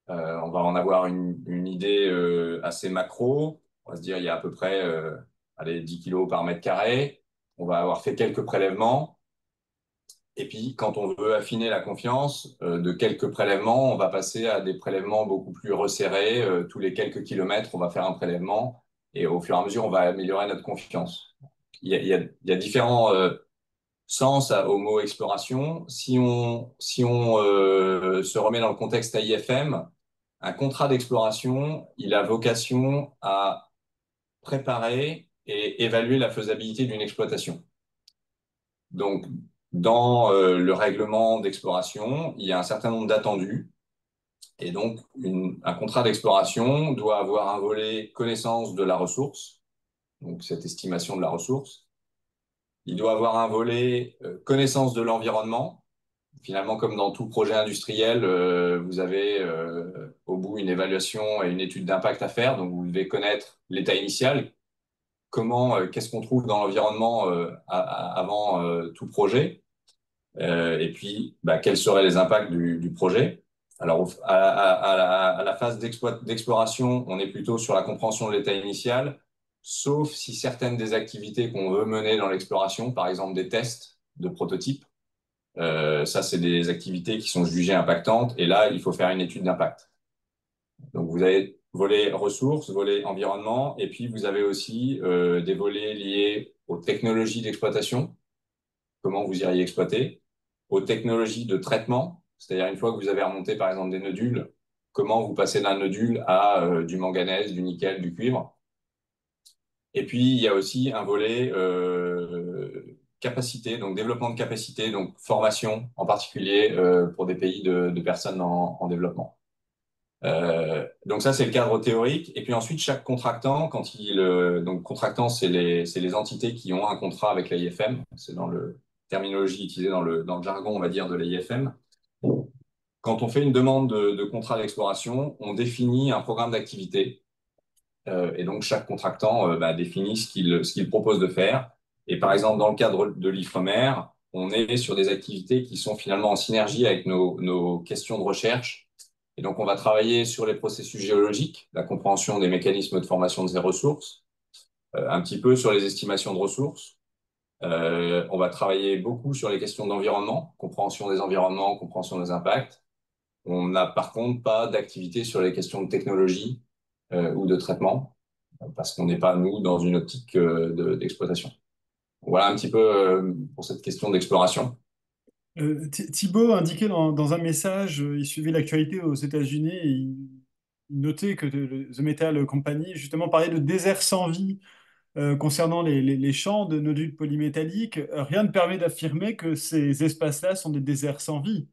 on va en avoir une idée assez macro, on va se dire il y a à peu près allez, 10 kilos par mètre carré, on va avoir fait quelques prélèvements, et puis quand on veut affiner la confiance de quelques prélèvements, on va passer à des prélèvements beaucoup plus resserrés, tous les quelques kilomètres, on va faire un prélèvement, et au fur et à mesure, on va améliorer notre confiance. Il y a différents sens au mot exploration. Si on se remet dans le contexte AIFM, un contrat d'exploration, il a vocation à préparer et évaluer la faisabilité d'une exploitation. Donc, dans le règlement d'exploration, il y a un certain nombre d'attendus. Et donc, un contrat d'exploration doit avoir un volet connaissance de la ressource, donc cette estimation de la ressource. Il doit avoir un volet connaissance de l'environnement. Finalement, comme dans tout projet industriel, vous avez au bout une évaluation et une étude d'impact à faire. Donc, vous devez connaître l'état initial, qu'est-ce qu'on trouve dans l'environnement avant tout projet, et puis bah, quels seraient les impacts du projet. Alors, à la phase d'exploration, on est plutôt sur la compréhension de l'état initial, sauf si certaines des activités qu'on veut mener dans l'exploration, par exemple des tests de prototypes, ça, c'est des activités qui sont jugées impactantes, et là, il faut faire une étude d'impact. Donc, vous avez volet ressources, volet environnement, et puis vous avez aussi des volets liés aux technologies d'exploitation, comment vous iriez exploiter, aux technologies de traitement, c'est-à-dire une fois que vous avez remonté par exemple des nodules, comment vous passez d'un nodule à du manganèse, du nickel, du cuivre. Et puis il y a aussi un volet capacité, donc développement de capacité, donc formation en particulier pour des pays de personnes en développement. Donc ça, c'est le cadre théorique. Et puis ensuite, chaque contractant, donc contractant, c'est les entités qui ont un contrat avec l'AIFM. C'est dans le terminologie utilisée dans le jargon, on va dire, de l'AIFM. Quand on fait une demande de contrat d'exploration, on définit un programme d'activité. Et donc, chaque contractant bah, définit ce qu'il propose de faire. Et par exemple, dans le cadre de l'IFREMER, on est sur des activités qui sont finalement en synergie avec nos questions de recherche. Et donc, on va travailler sur les processus géologiques, la compréhension des mécanismes de formation de ces ressources, un petit peu sur les estimations de ressources. On va travailler beaucoup sur les questions d'environnement, compréhension des environnements, compréhension des impacts. On n'a par contre pas d'activité sur les questions de technologie ou de traitement, parce qu'on n'est pas, nous, dans une optique d'exploitation. Voilà un petit peu pour cette question d'exploration. Thibaut indiquait dans un message, il suivait l'actualité aux États-Unis et il notait que The Metal Company justement parlait de désert sans vie concernant les champs de nodules polymétalliques. Rien ne permet d'affirmer que ces espaces-là sont des déserts sans vie.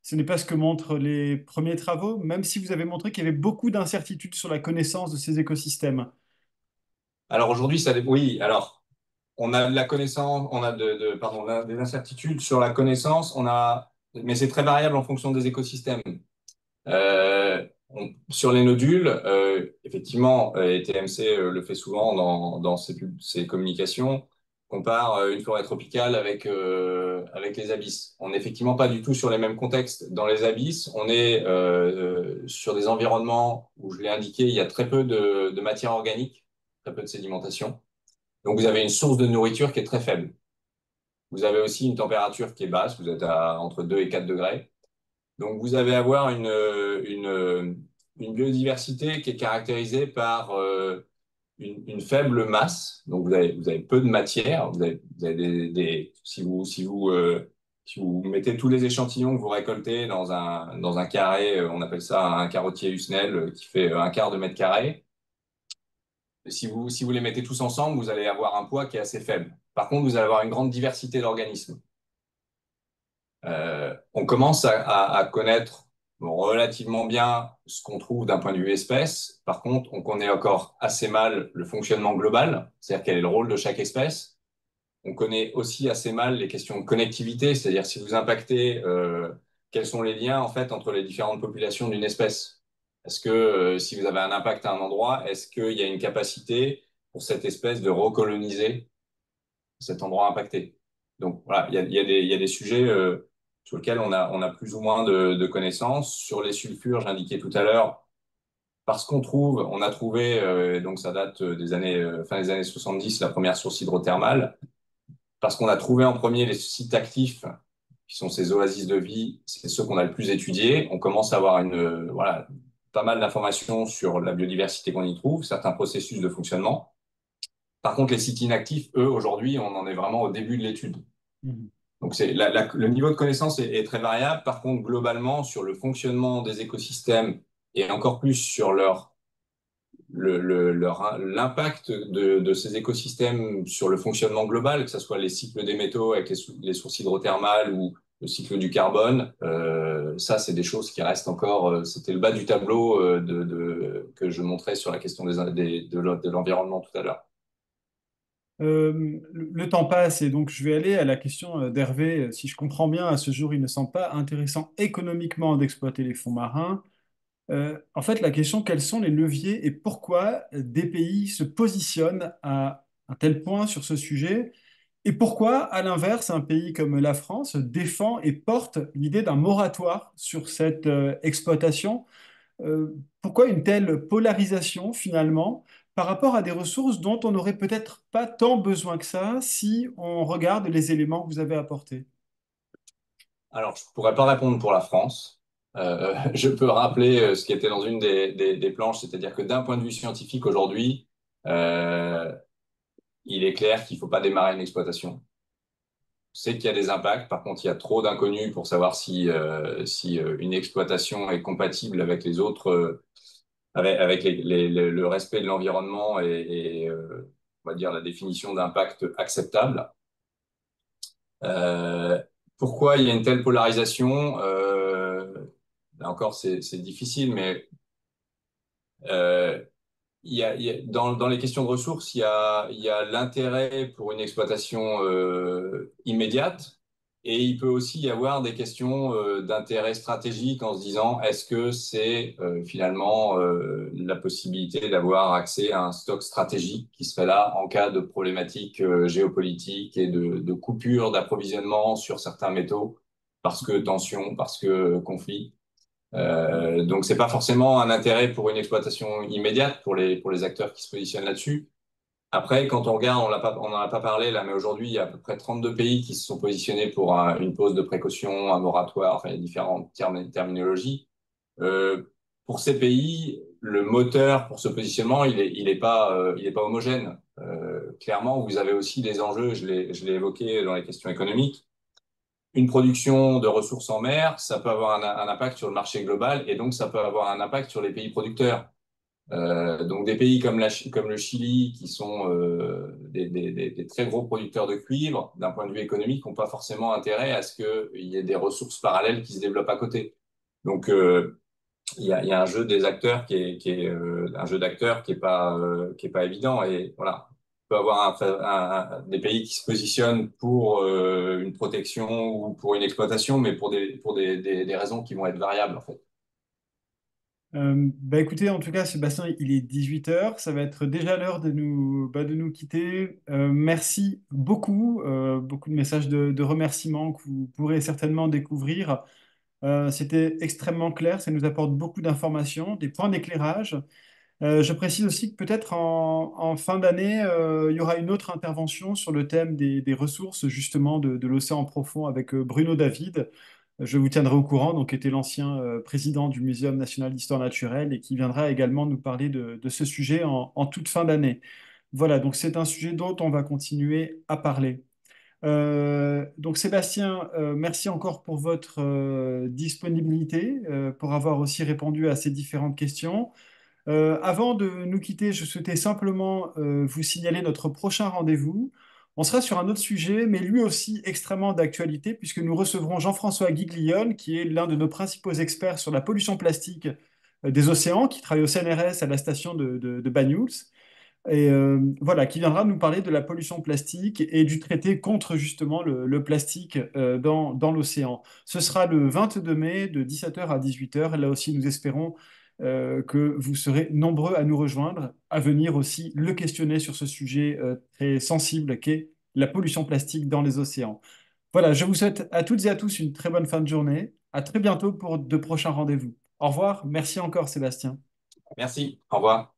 Ce n'est pas ce que montrent les premiers travaux, même si vous avez montré qu'il y avait beaucoup d'incertitudes sur la connaissance de ces écosystèmes. Alors aujourd'hui, oui, alors on a de la connaissance, on a pardon, des incertitudes sur la connaissance, mais c'est très variable en fonction des écosystèmes. Sur les nodules, effectivement, et TMC le fait souvent dans ses communications, compare une forêt tropicale avec les abysses. On n'est effectivement pas du tout sur les mêmes contextes. Dans les abysses, on est sur des environnements où, je l'ai indiqué, il y a très peu de matière organique, très peu de sédimentation. Donc vous avez une source de nourriture qui est très faible. Vous avez aussi une température qui est basse, vous êtes entre 2 et 4 degrés. Donc, vous allez avoir une biodiversité qui est caractérisée par une faible masse. Donc, vous avez peu de matière. Vous avez si vous mettez tous les échantillons que vous récoltez dans un carré, on appelle ça un carottier Husnel qui fait un quart de mètre carré. Si vous les mettez tous ensemble, vous allez avoir un poids qui est assez faible. Par contre, vous allez avoir une grande diversité d'organismes. On commence à connaître relativement bien ce qu'on trouve d'un point de vue espèce. Par contre, on connaît encore assez mal le fonctionnement global, c'est-à-dire quel est le rôle de chaque espèce. On connaît aussi assez mal les questions de connectivité, c'est-à-dire si vous impactez, quels sont les liens en fait entre les différentes populations d'une espèce. Est-ce que si vous avez un impact à un endroit, est-ce qu'il y a une capacité pour cette espèce de recoloniser cet endroit impacté? Donc voilà, il y a des sujets sur lesquels on a plus ou moins de connaissances. Sur les sulfures, j'indiquais tout à l'heure, parce on a trouvé, donc ça date des années, fin des années 70, la première source hydrothermale, parce qu'on a trouvé en premier les sites actifs, qui sont ces oasis de vie, c'est ceux qu'on a le plus étudiés. On commence à avoir voilà, pas mal d'informations sur la biodiversité qu'on y trouve, certains processus de fonctionnement. Par contre, les sites inactifs, eux, aujourd'hui, on en est vraiment au début de l'étude. Mhm. Donc, le niveau de connaissance est très variable. Par contre, globalement, sur le fonctionnement des écosystèmes et encore plus sur l'impact de ces écosystèmes sur le fonctionnement global, que ce soit les cycles des métaux avec les sources hydrothermales ou le cycle du carbone, ça, c'est des choses qui restent encore. C'était le bas du tableau que je montrais sur la question de l'environnement tout à l'heure. Le temps passe et donc je vais aller à la question d'Hervé. Si je comprends bien, à ce jour, il ne semble pas intéressant économiquement d'exploiter les fonds marins. En fait, la question, quels sont les leviers et pourquoi des pays se positionnent à un tel point sur ce sujet? Et pourquoi, à l'inverse, un pays comme la France défend et porte l'idée d'un moratoire sur cette exploitation? Pourquoi une telle polarisation finalement par rapport à des ressources dont on n'aurait peut-être pas tant besoin que ça si on regarde les éléments que vous avez apportés? Alors, je ne pourrais pas répondre pour la France. Je peux rappeler ce qui était dans une des planches, c'est-à-dire que d'un point de vue scientifique aujourd'hui, euh, il est clair qu'il ne faut pas démarrer une exploitation. C'est qu'il y a des impacts. Par contre, il y a trop d'inconnus pour savoir si une exploitation est compatible avec les autres, avec le respect de l'environnement et on va dire la définition d'impact acceptable. Euh, Pourquoi il y a une telle polarisation? Là encore, c'est difficile, mais euh, dans les questions de ressources, il y a l'intérêt pour une exploitation immédiate et il peut aussi y avoir des questions d'intérêt stratégique en se disant est-ce que c'est finalement la possibilité d'avoir accès à un stock stratégique qui serait là en cas de problématiques géopolitiques et de coupure d'approvisionnement sur certains métaux parce que tension, parce que conflit. Donc, c'est pas forcément un intérêt pour une exploitation immédiate pour les acteurs qui se positionnent là-dessus. Après, quand on regarde, on n'en a pas parlé là, mais aujourd'hui, il y a à peu près 32 pays qui se sont positionnés pour une pause de précaution, un moratoire, enfin, il y a différentes terminologies. Euh, pour ces pays, le moteur pour ce positionnement, il est pas homogène. Clairement, vous avez aussi des enjeux, je l'ai évoqué dans les questions économiques. Une production de ressources en mer, ça peut avoir un impact sur le marché global et donc ça peut avoir un impact sur les pays producteurs. Donc des pays comme le Chili, qui sont des très gros producteurs de cuivre, d'un point de vue économique, n'ont pas forcément intérêt à ce qu'il y ait des ressources parallèles qui se développent à côté. Donc il y a un jeu des acteurs un jeu d'acteurs qui est pas évident et voilà. On peut avoir des pays qui se positionnent pour une protection ou pour une exploitation, mais pour des raisons qui vont être variables en fait. Bah écoutez, en tout cas, Sébastien, il est 18 heures. Ça va être déjà l'heure de nous quitter. Merci beaucoup, beaucoup de messages de remerciements que vous pourrez certainement découvrir. C'était extrêmement clair, ça nous apporte beaucoup d'informations, des points d'éclairage. Je précise aussi que peut-être en fin d'année, il y aura une autre intervention sur le thème des ressources justement de l'océan profond avec Bruno David. Je vous tiendrai au courant, donc qui était l'ancien président du Muséum national d'histoire naturelle et qui viendra également nous parler de ce sujet en toute fin d'année. Voilà, donc c'est un sujet dont on va continuer à parler. Donc Sébastien, merci encore pour votre disponibilité, pour avoir aussi répondu à ces différentes questions. Avant de nous quitter, je souhaitais simplement vous signaler notre prochain rendez-vous. On sera sur un autre sujet, mais lui aussi extrêmement d'actualité, puisque nous recevrons Jean-François Guiglione, qui est l'un de nos principaux experts sur la pollution plastique des océans, qui travaille au CNRS à la station de Banyuls, et voilà, qui viendra nous parler de la pollution plastique et du traité contre justement le plastique dans l'océan. Ce sera le 22 mai de 17 heures à 18 heures. Là aussi, nous espérons que vous serez nombreux à nous rejoindre, à venir aussi le questionner sur ce sujet très sensible qu'est la pollution plastique dans les océans. Voilà, je vous souhaite à toutes et à tous une très bonne fin de journée. À très bientôt pour de prochains rendez-vous. Au revoir. Merci encore, Sébastien. Merci. Au revoir.